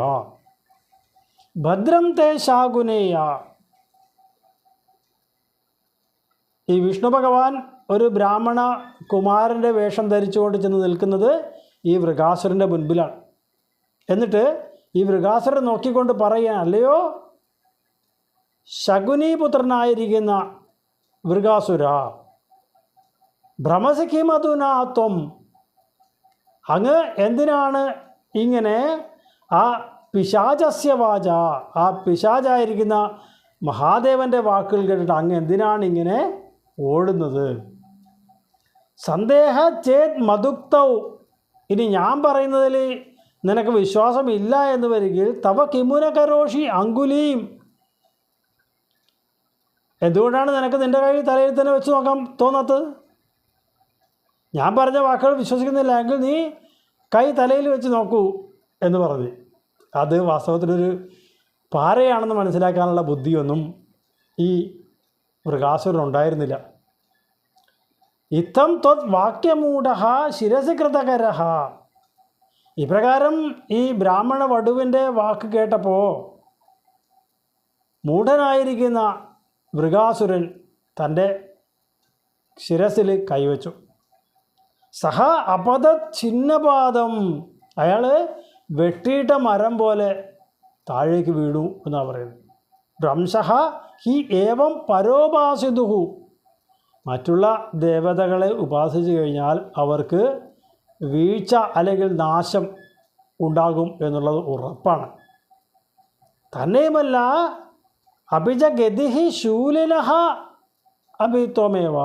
ഭദ്രം തേ ശാകുനേയ. ഈ വിഷ്ണു ഭഗവാൻ ഒരു ബ്രാഹ്മണ കുമാരൻ്റെ വേഷം ധരിച്ചുകൊണ്ട് ചെന്ന് നിൽക്കുന്നത് ഈ വൃകാസുരൻ്റെ മുൻപിലാണ്. എന്നിട്ട് ഈ വൃകാസുരൻ നോക്കിക്കൊണ്ട് പറയുക, അല്ലയോ ശകുനീപുത്രനായിരിക്കുന്ന വൃകാസുര, ഭ്രമസഖിമധുനാത്വം, അങ്ങ് എന്തിനാണ് ഇങ്ങനെ ആ പിശാചസ്യ വാച, ആ പിശാചായിരിക്കുന്ന മഹാദേവൻ്റെ വാക്കുകൾ കേട്ടിട്ട് അങ്ങ് എന്തിനാണ് ഇങ്ങനെ ഓടുന്നത്? സന്ദേഹ ചേത് മധുക്തൗ, ഇനി ഞാൻ പറയുന്നതിൽ നിനക്ക് വിശ്വാസമില്ല എന്ന് വരികിൽ തവ കിമുന കരോഷി അങ്കുലീം, എന്തുകൊണ്ടാണ് നിനക്ക് നിൻ്റെ കൈ തലയിൽ തന്നെ വെച്ച് നോക്കാൻ തോന്നാത്തത്? ഞാൻ പറഞ്ഞ വാക്കുകൾ വിശ്വസിക്കുന്നില്ല എങ്കിൽ നീ കൈ തലയിൽ വെച്ച് നോക്കൂ എന്ന് പറഞ്ഞു. അത് വാസ്തവത്തിലൊരു പാരയാണെന്ന് മനസ്സിലാക്കാനുള്ള ബുദ്ധിയൊന്നും ഈ വൃകാസുരനുണ്ടായിരുന്നില്ല. ഇത്തം ത്വത് വാക്യമൂഢ ശിരസി കൃതകര. ഇപ്രകാരം ഈ ബ്രാഹ്മണ വടുവിൻ്റെ വാക്ക് കേട്ടപ്പോൾ മൂഢനായിരിക്കുന്ന വൃകാസുരൻ തൻ്റെ ശിരസിൽ കൈവച്ചു. സഹ അപദത് ഛിന്നപാദം, അയാൾ വെട്ടിയിട്ട മരം പോലെ താഴേക്ക് വീണു എന്നാണ് പറയുന്നത്. ഭ്രംശഃ ഹി ഏവം പരോപാസിതുഹു, മറ്റുള്ള ദേവതകളെ ഉപാസിച്ചു കഴിഞ്ഞാൽ അവർക്ക് വീഴ്ച അല്ലെങ്കിൽ നാശം ഉണ്ടാകും എന്നുള്ളത് ഉറപ്പാണ്. തന്നെയുമല്ല അഭിജ ഗതിഹി ശൂലിനഃ അഭിത്വമേവ,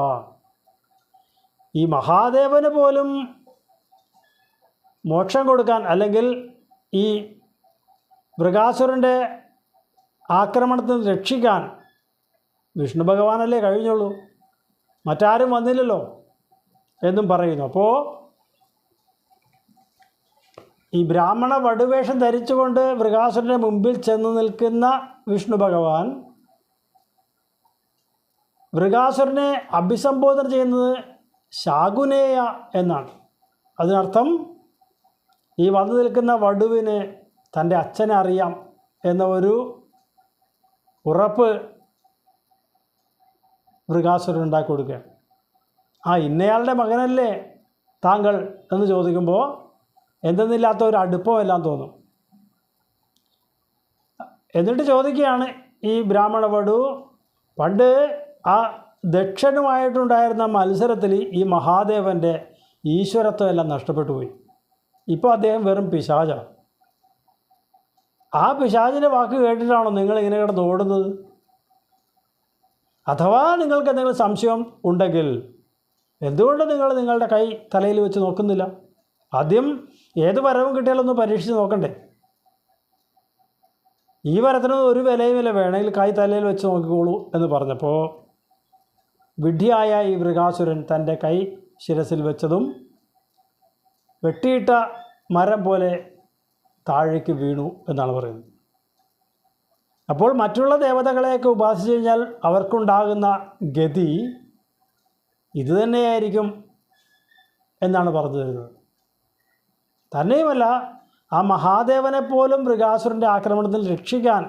ഈ മഹാദേവന് പോലും മോക്ഷം കൊടുക്കാൻ അല്ലെങ്കിൽ ഈ വൃകാസുരൻ്റെ ആക്രമണത്തിൽ നിന്ന് രക്ഷിക്കാൻ വിഷ്ണു ഭഗവാനല്ലേ കഴിഞ്ഞുള്ളൂ, മറ്റാരും വന്നില്ലല്ലോ എന്നും പറയുന്നു. അപ്പോൾ ഈ ബ്രാഹ്മണ വടുവേഷം ധരിച്ചുകൊണ്ട് വൃകാസുരൻ്റെ മുമ്പിൽ ചെന്ന് നിൽക്കുന്ന വിഷ്ണു ഭഗവാൻ വൃകാസുരനെ അഭിസംബോധന ചെയ്യുന്നത് ശാകുനേയ എന്നാണ്. അതിനർത്ഥം ഈ വന്നു നിൽക്കുന്ന വടുവിന് തൻ്റെ അച്ഛനെ അറിയാം എന്ന ഒരു ഉറപ്പ് വൃകാസുരൻ ഉണ്ടാക്കി കൊടുക്കുക. ആ ഇന്നയാളുടെ മകനല്ലേ താങ്കൾ എന്ന് ചോദിക്കുമ്പോൾ എന്തെന്നില്ലാത്ത ഒരു അടുപ്പമെല്ലാം തോന്നും. എന്നിട്ട് ചോദിക്കുകയാണ് ഈ ബ്രാഹ്മണ വടു, പണ്ട് ആ ദക്ഷനുമായിട്ടുണ്ടായിരുന്ന മത്സരത്തിൽ ഈ മഹാദേവൻ്റെ ഈശ്വരത്വം എല്ലാം നഷ്ടപ്പെട്ടു പോയി. ഇപ്പോൾ അദ്ദേഹം വെറും പിശാചാണ്. ആ പിശാചിൻ്റെ വാക്ക് കേട്ടിട്ടാണോ നിങ്ങൾ ഇങ്ങനെ കിടന്ന് ഓടുന്നത്? അഥവാ നിങ്ങൾക്ക് എന്തെങ്കിലും സംശയം ഉണ്ടെങ്കിൽ എന്തുകൊണ്ട് നിങ്ങൾ നിങ്ങളുടെ കൈ തലയിൽ വെച്ച് നോക്കുന്നില്ല? ആദ്യം ഏത് വരവും കിട്ടിയാലൊന്ന് പരീക്ഷിച്ച് നോക്കണ്ടേ? ഈ വരത്തിനൊന്നും ഒരു വിലയുമില്ല, വേണമെങ്കിൽ കൈ തലയിൽ വെച്ച് നോക്കിക്കോളൂ എന്ന് പറഞ്ഞപ്പോൾ വിഡ്ഢിയായ ഈ വൃകാസുരൻ തൻ്റെ കൈ ശിരസിൽ വെച്ചതും വെട്ടിയിട്ട മരം പോലെ താഴേക്ക് വീണു എന്നാണ് പറയുന്നത്. അപ്പോൾ മറ്റുള്ള ദേവതകളെയൊക്കെ ഉപാസിച്ചു കഴിഞ്ഞാൽ അവർക്കുണ്ടാകുന്ന ഗതി ഇതുതന്നെയായിരിക്കും എന്നാണ് പറഞ്ഞു തരുന്നത്. തന്നെയുമല്ല ആ മഹാദേവനെ പോലും വൃകാസുരൻ്റെ ആക്രമണത്തിൽ രക്ഷിക്കാൻ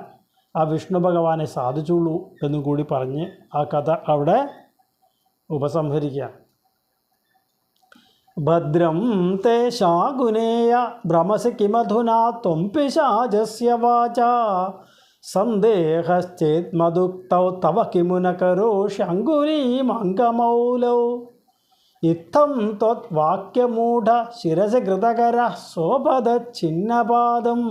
ആ വിഷ്ണു ഭഗവാനെ സാധിച്ചുള്ളൂ എന്നും കൂടി പറഞ്ഞ് ആ കഥ അവിടെ ഉപസംഹരിക്കുക. ഭദ്രം തേ ശാകുനേയ ഭ്രമസി കിമധുനാ ത്വം പിശാചസ്യ വാച സന്ദേഹശ്ചേത് മദുക്തൗ തവ കിമുന കരോഷി അങ്കുലീമംഗമൗലൗ ഇത്തം ത്വത് വാക്യമൂഢ ശിരസി കൃതകരഃ സോപദച്ഛിന്നപാദം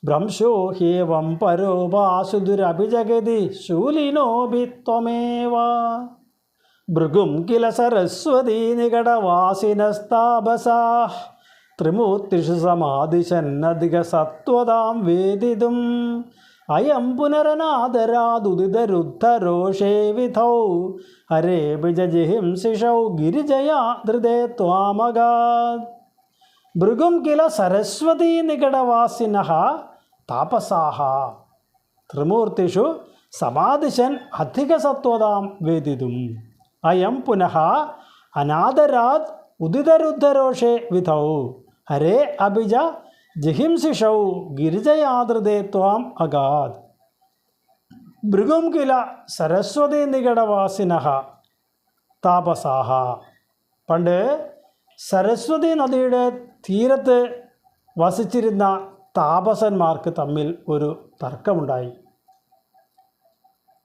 ഭ്രംശോ ഹ്യേവം പരോപാസുദുരഭിജഗതി ശൂലിനോഭി ത്വമേവ ഭൃഗും കില സരസ്വതീ നികടവാസിനസ്താപസാഃ ത്രിമൂർത്തിഷു സമാദിശന്നധിക സത്വതാം വേദിതും അയം പുനരനാദരാദുദിതരുദ്ധരോഷേ വിധൗ ഹരേ ബിജജിഹിംസിഷൗ ഗിരിജയാ ധൃതേ ത്വാമഗാത് ഭൃഗും കില സരസ്വതീ നികടവാസിനഃ താപസാഃ ത്രിമൂർത്തിഷു സമാദിശൻ അധികസത്വതാം വേദിതും അയം പുനഃ അനാദരാത് ഉദിതരുദ്ധരോഷേ വിധൗ ഹരേ അഭിജ ജിഹിംസിഷൗ ഗിരിജയാതൃതേ ത്വാം അഗാത് ഭൃഗും കില സരസ്വതി നികടവാസിനഃ താപസാഹ. പണ്ട് സരസ്വതി നദിയുടെ തീരത്ത് വസിച്ചിരുന്ന താപസന്മാർക്ക് തമ്മിൽ ഒരു തർക്കമുണ്ടായി.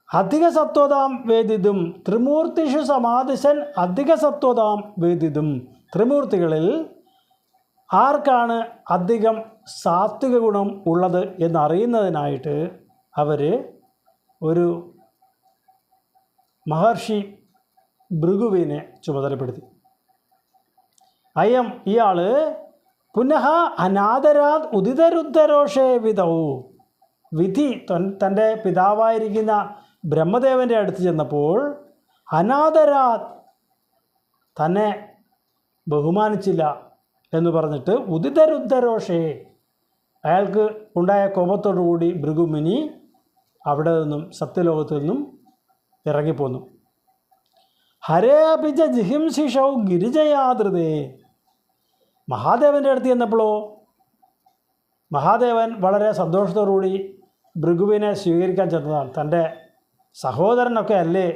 അധിക സത്വതാം വേദിതും ത്രിമൂർത്തിഷു സമാധിശൻ അധിക സത്വതാം വേദിതും. ത്രിമൂർത്തികളിൽ ആർക്കാണ് അധികം സാത്വിക ഗുണം ഉള്ളത് എന്നറിയുന്നതിനായിട്ട് അവർ ഒരു മഹർഷി ഭൃഗുവിനെ ചുമതലപ്പെടുത്തി. അയം ഇയാൾ പുനഃ അനാദരാത് ഉദിതരുദ്ധരോഷേ വിധൗ. വിധി തൻ്റെ പിതാവായിരിക്കുന്ന ബ്രഹ്മദേവൻ്റെ അടുത്ത് ചെന്നപ്പോൾ അനാദരാത് തന്നെ ബഹുമാനിച്ചില്ല എന്ന് പറഞ്ഞിട്ട് ഉദിതരുദ്ധരോഷേ അയാൾക്ക് ഉണ്ടായ കോപത്തോടുകൂടി ഭൃഗുമുനി അവിടെ നിന്നും സത്യലോകത്തിൽ നിന്നും ഇറങ്ങിപ്പോന്നു. ഹരേ അപിച്ച ജിഹിംസിഷൗ ഗിരിജയാതൃതേ. മഹാദേവൻ്റെ അടുത്ത് ചെന്നപ്പോഴോ മഹാദേവൻ വളരെ സന്തോഷത്തോടുകൂടി ഭൃഗുവിനെ സ്വീകരിക്കാൻ ചെന്നതാണ്. തൻ്റെ സഹോദരനൊക്കെ അല്ലേ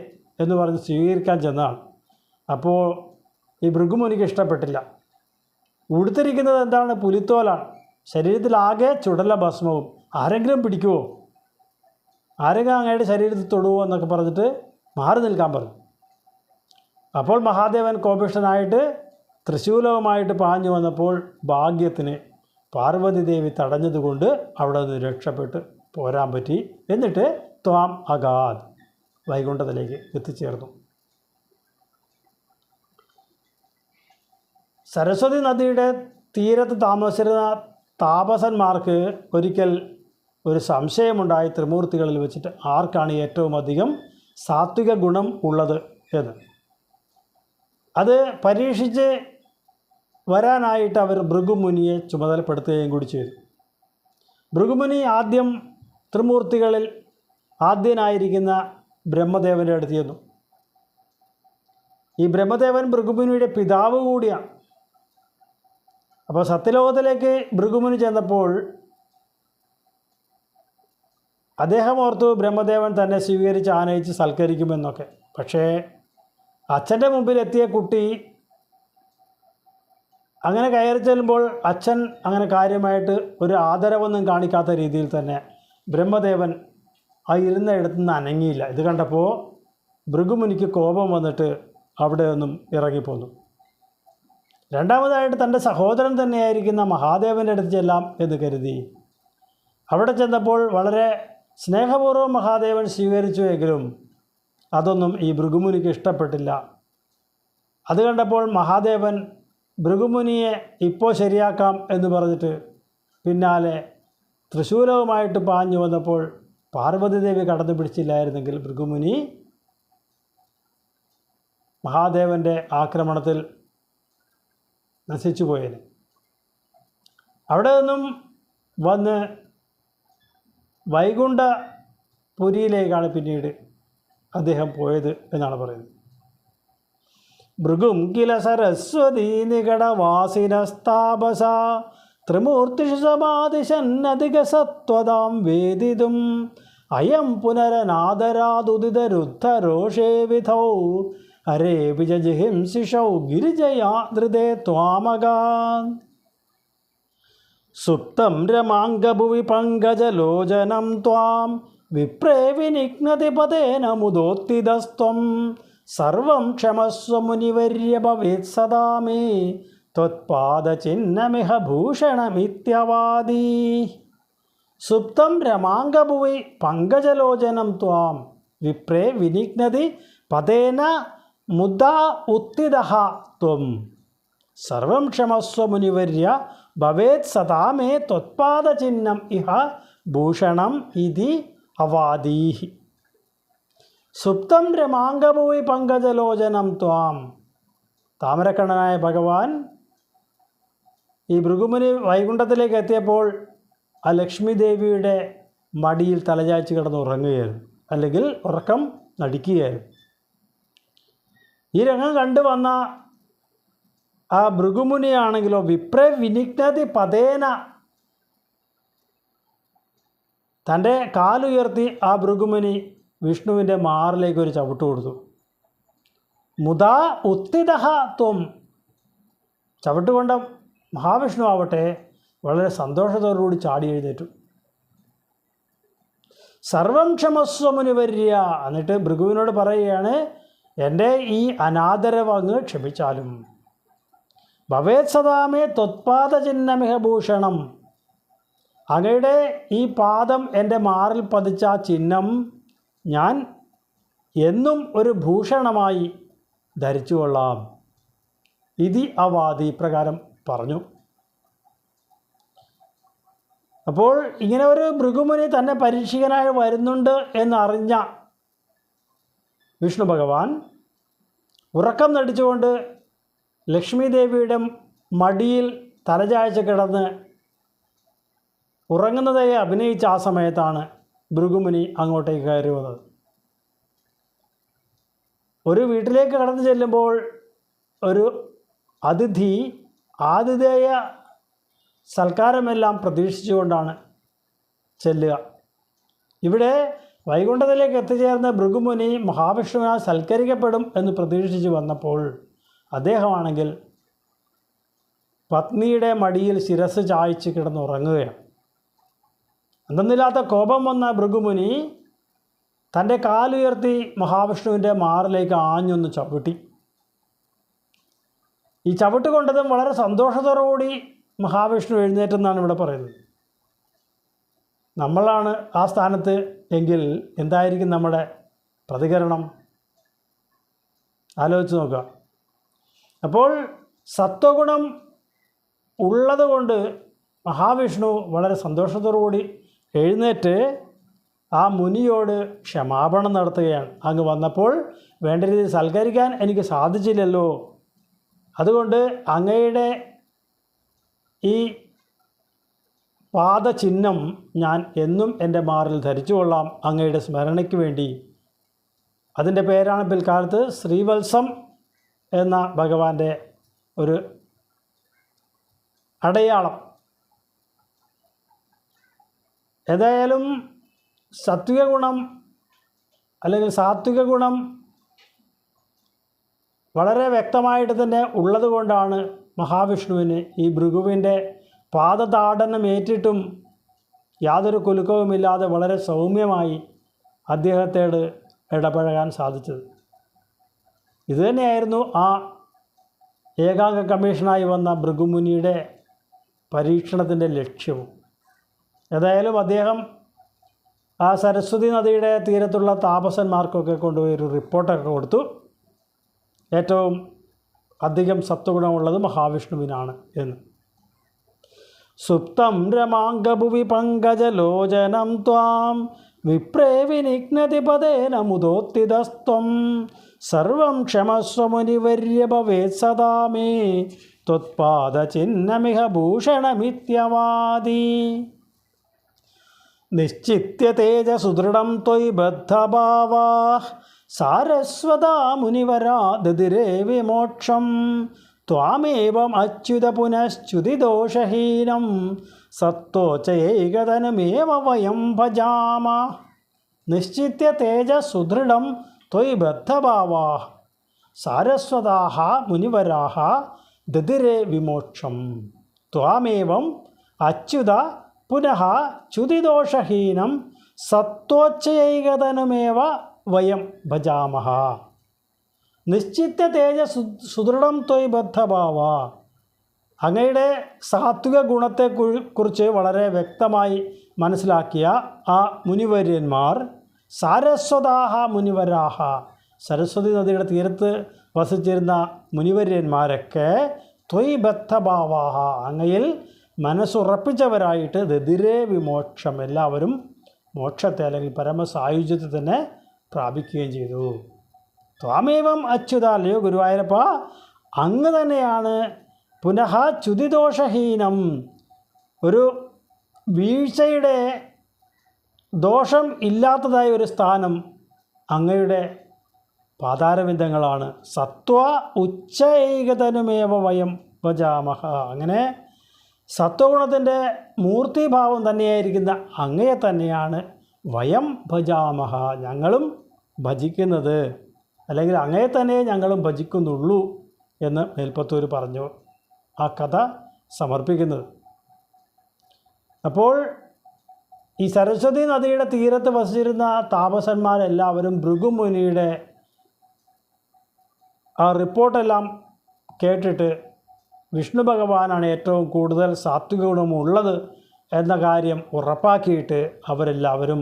എന്ന് പറഞ്ഞ് സ്വീകരിക്കാൻ ചെന്നതാണ്. അപ്പോൾ ഈ ഭൃഗുമുനിക്ക് ഇഷ്ടപ്പെട്ടില്ല. ഉടുത്തിരിക്കുന്നത് എന്താണ്? പുലിത്തോലാണ്. ശരീരത്തിലാകെ ചുടല ഭസ്മവും. ആരെങ്കിലും പിടിക്കുമോ, ആരെങ്കിലും അങ്ങയുടെ ശരീരത്തിൽ തൊടുവോ എന്നൊക്കെ പറഞ്ഞിട്ട് മാറി നിൽക്കാൻ പറഞ്ഞു. അപ്പോൾ മഹാദേവൻ കോപിഷ്ഠനായിട്ട് തൃശൂലവുമായിട്ട് പാഞ്ഞു വന്നപ്പോൾ ഭാഗ്യത്തിന് പാർവതി ദേവി തടഞ്ഞതുകൊണ്ട് അവിടെ നിന്ന് രക്ഷപ്പെട്ട് പോരാൻ പറ്റി. എന്നിട്ട് ത്വാം അഗാത് വൈകുണ്ഠത്തിലേക്ക് എത്തിച്ചേർന്നു. സരസ്വതി നദിയുടെ തീരത്ത് താമസിച്ചിരുന്ന താപസന്മാർക്ക് ഒരിക്കൽ ഒരു സംശയമുണ്ടായി ത്രിമൂർത്തികളിൽ വെച്ചിട്ട് ആർക്കാണ് ഏറ്റവും അധികം സാത്വിക ഗുണം ഉള്ളത് എന്ന്. അത് പരീക്ഷിച്ച് വരാനായിട്ട് അവർ ഭൃഗുമുനിയെ ചുമതലപ്പെടുത്തുകയും കൂടി ചെയ്തു. ഭൃഗുമുനി ആദ്യം ത്രിമൂർത്തികളിൽ ആദ്യനായിരിക്കുന്ന ബ്രഹ്മദേവൻ്റെ അടുത്ത് ചെന്നു. ഈ ബ്രഹ്മദേവൻ ഭൃഗുമുനിയുടെ പിതാവ് കൂടിയാണ്. അപ്പോൾ സത്യലോകത്തിലേക്ക് ഭൃഗുമുനി ചെന്നപ്പോൾ അദ്ദേഹം ഓർത്തു ബ്രഹ്മദേവൻ തന്നെ സ്വീകരിച്ച് ആനയിച്ച് സൽക്കരിക്കുമെന്നൊക്കെ. പക്ഷേ അച്ഛൻ്റെ മുമ്പിലെത്തിയ കുട്ടി അങ്ങനെ കയറി ചെല്ലുമ്പോൾ അച്ഛൻ അങ്ങനെ കാര്യമായിട്ട് ഒരു ആദരവൊന്നും കാണിക്കാത്ത രീതിയിൽ തന്നെ ബ്രഹ്മദേവൻ ആ ഇരുന്ന ഇടത്തു നിന്ന് അനങ്ങിയില്ല. ഇത് കണ്ടപ്പോൾ ഭൃഗുമുനിക്ക് കോപം വന്നിട്ട് അവിടെ നിന്നും ഇറങ്ങിപ്പോന്നു. രണ്ടാമതായിട്ട് തൻ്റെ സഹോദരൻ തന്നെയായിരിക്കുന്ന മഹാദേവൻ്റെ അടുത്ത് ചെല്ലാം എന്ന് കരുതി. അവിടെ ചെന്നപ്പോൾ വളരെ സ്നേഹപൂർവ്വം മഹാദേവൻ സ്വീകരിച്ചു എങ്കിലും അതൊന്നും ഈ ഭൃഗുമുനിക്ക് ഇഷ്ടപ്പെട്ടില്ല. അത് കണ്ടപ്പോൾ മഹാദേവൻ ഭൃഗുമുനിയെ ഇപ്പോൾ ശരിയാക്കാം എന്ന് പറഞ്ഞിട്ട് പിന്നാലെ തൃശൂലവുമായിട്ട് പാഞ്ഞു വന്നപ്പോൾ പാർവതി ദേവി കടന്നു പിടിച്ചില്ലായിരുന്നെങ്കിൽ ഭൃഗുമുനി മഹാദേവൻ്റെ ആക്രമണത്തിൽ നശിച്ചു പോയേനെ. അവിടെ നിന്നും വന്ന് വൈകുണ്ഠപുരിയിലേക്കാണ് പിന്നീട് അദ്ദേഹം പോയത് എന്നാണ് പറയുന്നത്. ഭൃഗും കില സരസ്വതീ നികടവാസിനസ്താപസ ത്രിമൂർത്തിഷു സമാദിശന്നധിക സത്വതാം വേദിതും അയം പുനരനാദരാദുദിതരുദ്ധരോഷേ വിധൗ ഹരേ വിജജിഹിംസിഷൗ ഗിരിജയാ ധൃതേ ത്വാമഗാൻ. സുപ്തം രമാംഗഭുവി പങ്കജലോചനം ത്വാം വിപ്രേ വിനിഘ്നതി പതേന മുദോത്തിതസ്ത്വം സർവം ക്ഷമസ്വ മുനിവർയ ഭവേത് സദാ മേ ത്വത്പാദചിഹ്നമിഹ ഭൂഷണമിത്യവാദീ. സുപ്തം രമാംഗഭുവി പങ്കജലോചനം ത്വാം വിപ്രേ വിനിഘ്നതി പതേന മുദാ ഉത്തിതഃ ത്വം സർവം ക്ഷമസ്വ മുനിവർയ ഭവേത് സദാ മേ ത്വത്പാദചിഹ്നം ഇഹ ഭൂഷണം ഇതി അവാദീഹി. സുപ്തം രമാംഗഭുവി പങ്കജലോചനം ത്വാം. താമരക്കണ്ണനായ ഭഗവാൻ ഈ ഭൃഗുമുനി വൈകുണ്ഠത്തിലേക്ക് എത്തിയപ്പോൾ ആ ലക്ഷ്മി ദേവിയുടെ മടിയിൽ തലചായ്ച്ച് കിടന്ന് ഉറങ്ങുകയായിരുന്നു, അല്ലെങ്കിൽ ഉറക്കം നടിക്കുകയായിരുന്നു. ഈ രംഗം കണ്ടു വന്ന ആ ഭൃഗുമുനിയാണെങ്കിലോ വിപ്ര വിനിഘ്നതി പതേന തൻ്റെ കാലുയർത്തി ആ ഭൃഗുമുനി വിഷ്ണുവിൻ്റെ മാറിലേക്ക് ഒരു ചവിട്ട് കൊടുത്തു. മുദാ ഉത്തിതഃ ത്വം. ചവിട്ടുകൊണ്ട മഹാവിഷ്ണു ആവട്ടെ വളരെ സന്തോഷത്തോടുകൂടി ചാടി എഴുന്നേറ്റു. സർവം ക്ഷമസ്വ മുനിവര്യ. എന്നിട്ട് ഭൃഗുവിനോട് പറയുകയാണ്, എൻ്റെ ഈ അനാദരവ് അങ്ങ് ക്ഷമിച്ചാലും. ഭവേത് സദാമേ ത്വത്പാദചിഹ്നമിഹ ഭൂഷണം. അങ്ങയുടെ ഈ പാദം എൻ്റെ മാറിൽ പതിച്ച ആ ചിഹ്നം ഞാൻ എന്നും ഒരു ഭൂഷണമായി ധരിച്ചു കൊള്ളാം. ഇതി അവാദി പ്രകാരം പറഞ്ഞു. അപ്പോൾ ഇങ്ങനെ ഒരു ഭൃഗുമുനി തന്നെ പരീക്ഷകനായി വരുന്നുണ്ട് എന്നറിഞ്ഞ വിഷ്ണു ഭഗവാൻ ഉറക്കം നടിച്ചുകൊണ്ട് ലക്ഷ്മി ദേവിയുടെ മടിയിൽ തലചായ്ച്ച് കിടന്ന് ഉറങ്ങുന്നതായി അഭിനയിച്ച ആ സമയത്താണ് ഭൃഗുമുനി അങ്ങോട്ടേക്ക് കയറി വന്നത്. ഒരു വീട്ടിലേക്ക് കടന്നു ചെല്ലുമ്പോൾ ഒരു അതിഥി ആതിഥേയ സൽക്കാരമെല്ലാം പ്രതീക്ഷിച്ചുകൊണ്ടാണ് ചെല്ലുക. ഇവിടെ വൈകുണ്ഠത്തിലേക്ക് എത്തിച്ചേർന്ന ഭൃഗുമുനി മഹാവിഷ്ണുവിനാൽ സൽക്കരിക്കപ്പെടും എന്ന് പ്രതീക്ഷിച്ച് വന്നപ്പോൾ അദ്ദേഹമാണെങ്കിൽ പത്നിയുടെ മടിയിൽ ശിരസ് ചായ്ച്ച് കിടന്നുറങ്ങുകയാണ്. എന്തെന്നില്ലാത്ത കോപം വന്ന ഭൃഗുമുനി തൻ്റെ കാലുയർത്തി മഹാവിഷ്ണുവിൻ്റെ മാറിലേക്ക് ആഞ്ഞൊന്ന് ചവിട്ടി. ഈ ചവിട്ട് കൊണ്ടതും വളരെ സന്തോഷത്തോടുകൂടി മഹാവിഷ്ണു എഴുന്നേറ്റെന്നാണ് ഇവിടെ പറയുന്നത്. നമ്മളാണ് ആ സ്ഥാനത്ത് എങ്കിൽ എന്തായിരിക്കും നമ്മുടെ പ്രതികരണം? ആലോചിച്ച് നോക്കുക. അപ്പോൾ സത്വഗുണം ഉള്ളതുകൊണ്ട് മഹാവിഷ്ണു വളരെ സന്തോഷത്തോടുകൂടി എഴുന്നേറ്റ് ആ മുനിയോട് ക്ഷമാപണം നടത്തുകയാണ്. അങ്ങ് വന്നപ്പോൾ വേണ്ട രീതിയിൽ സൽക്കരിക്കാൻ എനിക്ക് സാധിച്ചില്ലല്ലോ, അതുകൊണ്ട് അങ്ങയുടെ ഈ പാദചിഹ്നം ഞാൻ എന്നും എൻ്റെ മാറിൽ ധരിച്ചു കൊള്ളാം, അങ്ങയുടെ സ്മരണയ്ക്ക് വേണ്ടി. അതിൻ്റെ പേരാണ് പിൽക്കാലത്ത് ശ്രീവത്സം എന്ന ഭഗവാന്റെ ഒരു അടയാളം. ഏതായാലും സത്വിക ഗുണം അല്ലെങ്കിൽ സാത്വിക ഗുണം വളരെ വ്യക്തമായിട്ട് തന്നെ ഉള്ളതുകൊണ്ടാണ് മഹാവിഷ്ണുവിന് ഈ ഭൃഗുവിൻ്റെ പാദതാടനം ഏറ്റിട്ടും യാതൊരു കുലുക്കവുമില്ലാതെ വളരെ സൗമ്യമായി അദ്ദേഹത്തോട് ഇടപഴകാൻ സാധിച്ചത്. ഇതുതന്നെയായിരുന്നു ആ ഏകാംഗ കമ്മീഷനായി വന്ന ഭൃഗുമുനിയുടെ പരീക്ഷണത്തിൻ്റെ ലക്ഷ്യവും. ഏതായാലും അദ്ദേഹം ആ സരസ്വതി നദിയുടെ തീരത്തുള്ള താപസന്മാർക്കൊക്കെ കൊണ്ടുപോയി ഒരു റിപ്പോർട്ടൊക്കെ കൊടുത്തു. ഏറ്റവും അധികം സത്വഗുണമുള്ളത് മഹാവിഷ്ണുവിനാണ് എന്ന്. സുപ്തം രമാംഗഭുവി പങ്കജലോചനം ത്വാം വിപ്രേ വിനിഘ്നതി പദേന മുദോത്തിതസ്ത്വം സർവം ക്ഷമസ്വ മുനിവര്യ ഭവേത് സദാ മേ ത്വത്പാദചിഹ്നമിഹ ഭൂഷണമിത്യവാദി. നിശ്ചിത്യ തേജസുദൃഢം ത്വയി ബദ്ധഭാവാഃ സാരസ്വതാ മുനിവരാ ദദിരേ വിമോക്ഷം ത്വാമേവം അച്യുത പുനശ്ച്യുതിദോഷഹീനം സത്വോച്ചൈകതനുമേവ വയം ഭജാമ. നിശ്ചിത്യ തേജസുദൃഢം ത്വയി ബദ്ധഭാവാഃ സാരസ്വതാഃ മുനിവരാः ദദിരേ വിമോക്ഷം ത്വാമേവം അച്യുത പുനഃ ച്യുതിദോഷഹീനം സത്വോച്ചൈകതനുമേവ വയം ഭജാമഹ. നിശ്ചിത്യ തേജ സുദൃഢം ത്വയി ബദ്ധഭാവ. അങ്ങയുടെ സാത്വിക ഗുണത്തെക്കുറിച്ച് വളരെ വ്യക്തമായി മനസ്സിലാക്കിയ ആ മുനിവര്യന്മാർ സാരസ്വതാഹ മുനിവരാഹ, സരസ്വതി നദിയുടെ തീരത്ത് വസിച്ചിരുന്ന മുനിവര്യന്മാരൊക്കെ ത്വയി ബദ്ധഭാവാഹ, അങ്ങയിൽ മനസ്സുറപ്പിച്ചവരായിട്ട് ദദിരേ വിമോക്ഷം, എല്ലാവരും മോക്ഷത്തെ അല്ലെങ്കിൽ പരമസായുജ്യത്തെ തന്നെ പ്രാപിക്കുകയും ചെയ്തു. ത്വാമേവം അച്യുത, അല്ലയോ ഗുരുവായൂരപ്പ, അങ്ങ് തന്നെയാണ് പുനഃ ച്യുതിദോഷഹീനം, ഒരു വീഴ്ചയുടെ ദോഷം ഇല്ലാത്തതായ ഒരു സ്ഥാനം അങ്ങയുടെ പാതാരവിന്ദങ്ങളാണ്. സത്വ ഉച്ചൈകതനുമേവ വയം ഭജാമഹ. അങ്ങനെ സത്വഗുണത്തിൻ്റെ മൂർത്തിഭാവം തന്നെയായിരിക്കുന്ന അങ്ങയെ തന്നെയാണ് വയം ഭജാമഹ, ഞങ്ങളും ഭജിക്കുന്നത്, അല്ലെങ്കിൽ അങ്ങയെ തന്നെ ഞങ്ങളും ഭജിക്കുന്നുള്ളൂ എന്ന് മേൽപ്പത്തൂർ പറഞ്ഞു ആ കഥ സമർപ്പിക്കുന്നത്. അപ്പോൾ ഈ സരസ്വതി നദിയുടെ തീരത്ത് വസിച്ചിരുന്ന താപസന്മാരെല്ലാവരും ഭൃഗുമുനിയുടെ ആ റിപ്പോർട്ടെല്ലാം കേട്ടിട്ട് വിഷ്ണു ഭഗവാനാണ് ഏറ്റവും കൂടുതൽ സാത്വിക ഗുണമുള്ളത് എന്ന കാര്യം ഉറപ്പാക്കിയിട്ട് അവരെല്ലാവരും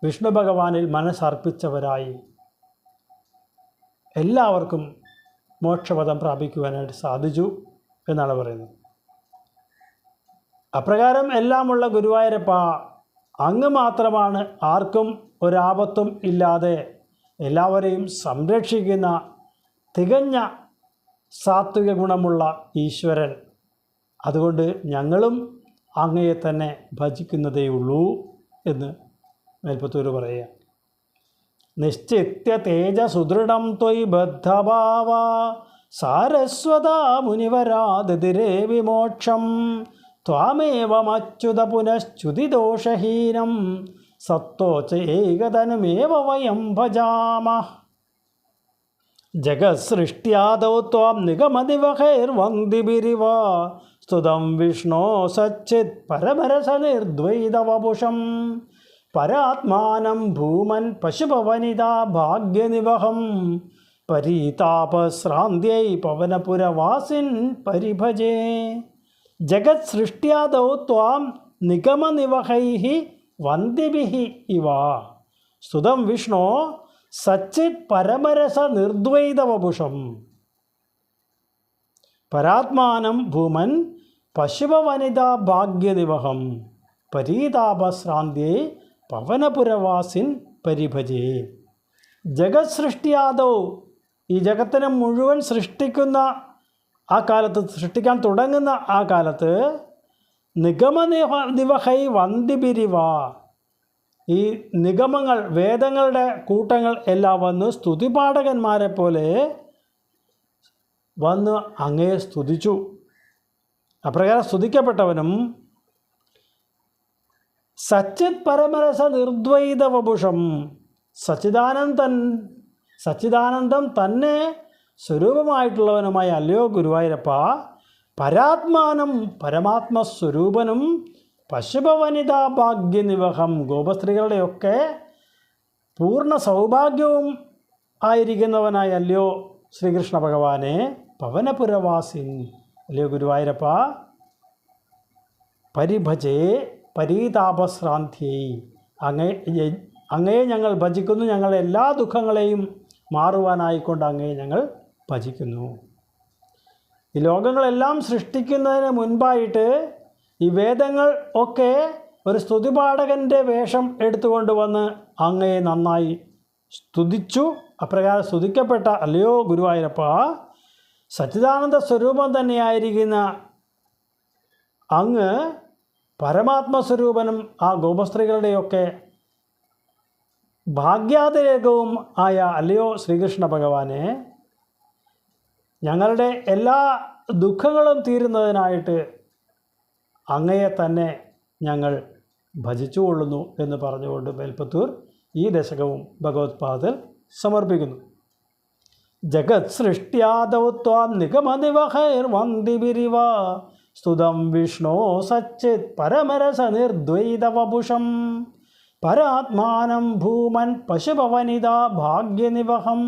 വിഷ്ണു ഭഗവാനിൽ മനസ്സർപ്പിച്ചവരായി എല്ലാവർക്കും മോക്ഷപദം പ്രാപിക്കുവാനായിട്ട് സാധിച്ചു എന്നാണ് പറയുന്നത്. അപ്രകാരം എല്ലാമുള്ള ഗുരുവായൂരപ്പ, അങ്ങ് മാത്രമാണ് ആർക്കും ഒരാപത്തും ഇല്ലാതെ എല്ലാവരെയും സംരക്ഷിക്കുന്ന തികഞ്ഞ സാത്വിക ഗുണമുള്ള ഈശ്വരൻ. അതുകൊണ്ട് ഞങ്ങളും അങ്ങയെ തന്നെ ഭജിക്കുന്നതേയുള്ളൂ എന്ന് മേൽപ്പത്തൂർ പറയുക. നിശ്ചിത്യ തേജ സുദൃഢം ത്വയി ബദ്ധഭാവ സാരസ്വതാ മുനിവരാതിരേ വിമോക്ഷം ത്വാമേവമച്യുത പുനശ്ച്യുതിദോഷഹീനം സത്തോച ഏകതനുമേവ വയം ഭജാമഃ. ജഗത്സൃഷ്ട്യാദൗ ത്വാം നിഗമദിവഹൈർവന്ദിഭിരിവ സ്തുതം വിഷ്ണോ സച്ചിത് പരമരസനിർദ്വൈതവപുഷം പരാത്മാനം ഭൂമൻ പശുപവനിതാ ഭാഗ്യനിവഹം പരീതാപശ്രാന്ത്यै പവനപുരവാസിൻ പരിഭജേ. ജഗത് സൃഷ്ട്യാദൗ ത്വാം നിഗമനിവഹൈഃ വന്ദിഭിഃ ഇവ സ്തുതം വിഷ്ണോ സച്ചിത് പരമരസ നിർദ്വൈതവപുഷം പരാത്മാനം ഭൂമൻ പശുപവനിതാ ഭാഗ്യനിവഹം പരീതാപശ്രാന്ത്यै പവനപുരവാസിൻ പരിഭജേ. ജഗത് സൃഷ്ടിയാദൗ, ഈ ജഗത്തിനെ മുഴുവൻ സൃഷ്ടിക്കുന്ന ആ കാലത്ത്, സൃഷ്ടിക്കാൻ തുടങ്ങുന്ന ആ കാലത്ത്, നിഗമനിവഹൈ വന്ദിഭിരിവ, ഈ നിഗമങ്ങൾ, വേദങ്ങളുടെ കൂട്ടങ്ങൾ എല്ലാം വന്ന് സ്തുതിപാഠകന്മാരെ പോലെ വന്ന് അങ്ങയെ സ്തുതിച്ചു. അപ്രകാരം സ്തുതിക്കപ്പെട്ടവനും സച്ചിത് പരമരസ നിർദ്വൈതവപുഷം, സച്ചിദാനന്ദം തന്നെ സ്വരൂപമായിട്ടുള്ളവനുമായ അല്ലയോ ഗുരുവായൂരപ്പ, പരാത്മാനം പരമാത്മസ്വരൂപനും പശുപവനിതാ ഭാഗ്യനിവഹം, ഗോപസ്ത്രീകളുടെയൊക്കെ പൂർണ്ണ സൗഭാഗ്യവും ആയിരിക്കുന്നവനായ അല്ലയോ ശ്രീകൃഷ്ണ ഭഗവാനെ, പവനപുരവാസിൻ അല്ലയോ ഗുരുവായൂരപ്പ, പരിഭജേ പരീതാപശ്രാന്തിയെ, അങ്ങയെ ഞങ്ങൾ ഭജിക്കുന്നു, ഞങ്ങളുടെ എല്ലാ ദുഃഖങ്ങളെയും മാറുവാനായിക്കൊണ്ട് അങ്ങയെ ഞങ്ങൾ ഭജിക്കുന്നു. ഈ ലോകങ്ങളെല്ലാം സൃഷ്ടിക്കുന്നതിന് മുൻപായിട്ട് ഈ വേദങ്ങൾ ഒക്കെ ഒരു സ്തുതിപാഠകൻ്റെ വേഷം എടുത്തുകൊണ്ട് വന്ന് അങ്ങയെ നന്നായി സ്തുതിച്ചു. അപ്രകാരം സ്തുതിക്കപ്പെട്ട അല്ലയോ ഗുരുവായൂരപ്പ, സച്ചിദാനന്ദ സ്വരൂപം തന്നെയായിരിക്കുന്ന അങ്ങ് പരമാത്മസ്വരൂപനും ആ ഗോപസ്ത്രീകളുടെയൊക്കെ ഭാഗ്യാതിരേകവും ആയ അല്ലയോ ശ്രീകൃഷ്ണ ഭഗവാനെ, ഞങ്ങളുടെ എല്ലാ ദുഃഖങ്ങളും തീരുന്നതിനായിട്ട് അങ്ങയെ തന്നെ ഞങ്ങൾ ഭജിച്ചുകൊള്ളുന്നു എന്ന് പറഞ്ഞുകൊണ്ട് മേൽപ്പത്തൂർ ഈ ദശകവും ഭഗവത്പാദത്തിൽ സമർപ്പിക്കുന്നു. ജഗത് സൃഷ്ട്യാദൗ ത്വാം നിഗമനിവഹൈർവന്ദിഭിരിവ സ്തുതം വിഷ്ണോ സച്ചിത് പരമരസ നിർദ്വൈതവപുഷം പരാത്മാനം ഭൂമൻ പശുപവനിതാ ഭാഗ്യനിവഹം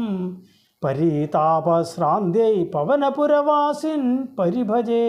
പരീതാപശ്രാന്ത്यै പവനപുരവാസിൻ പരിഭജേ.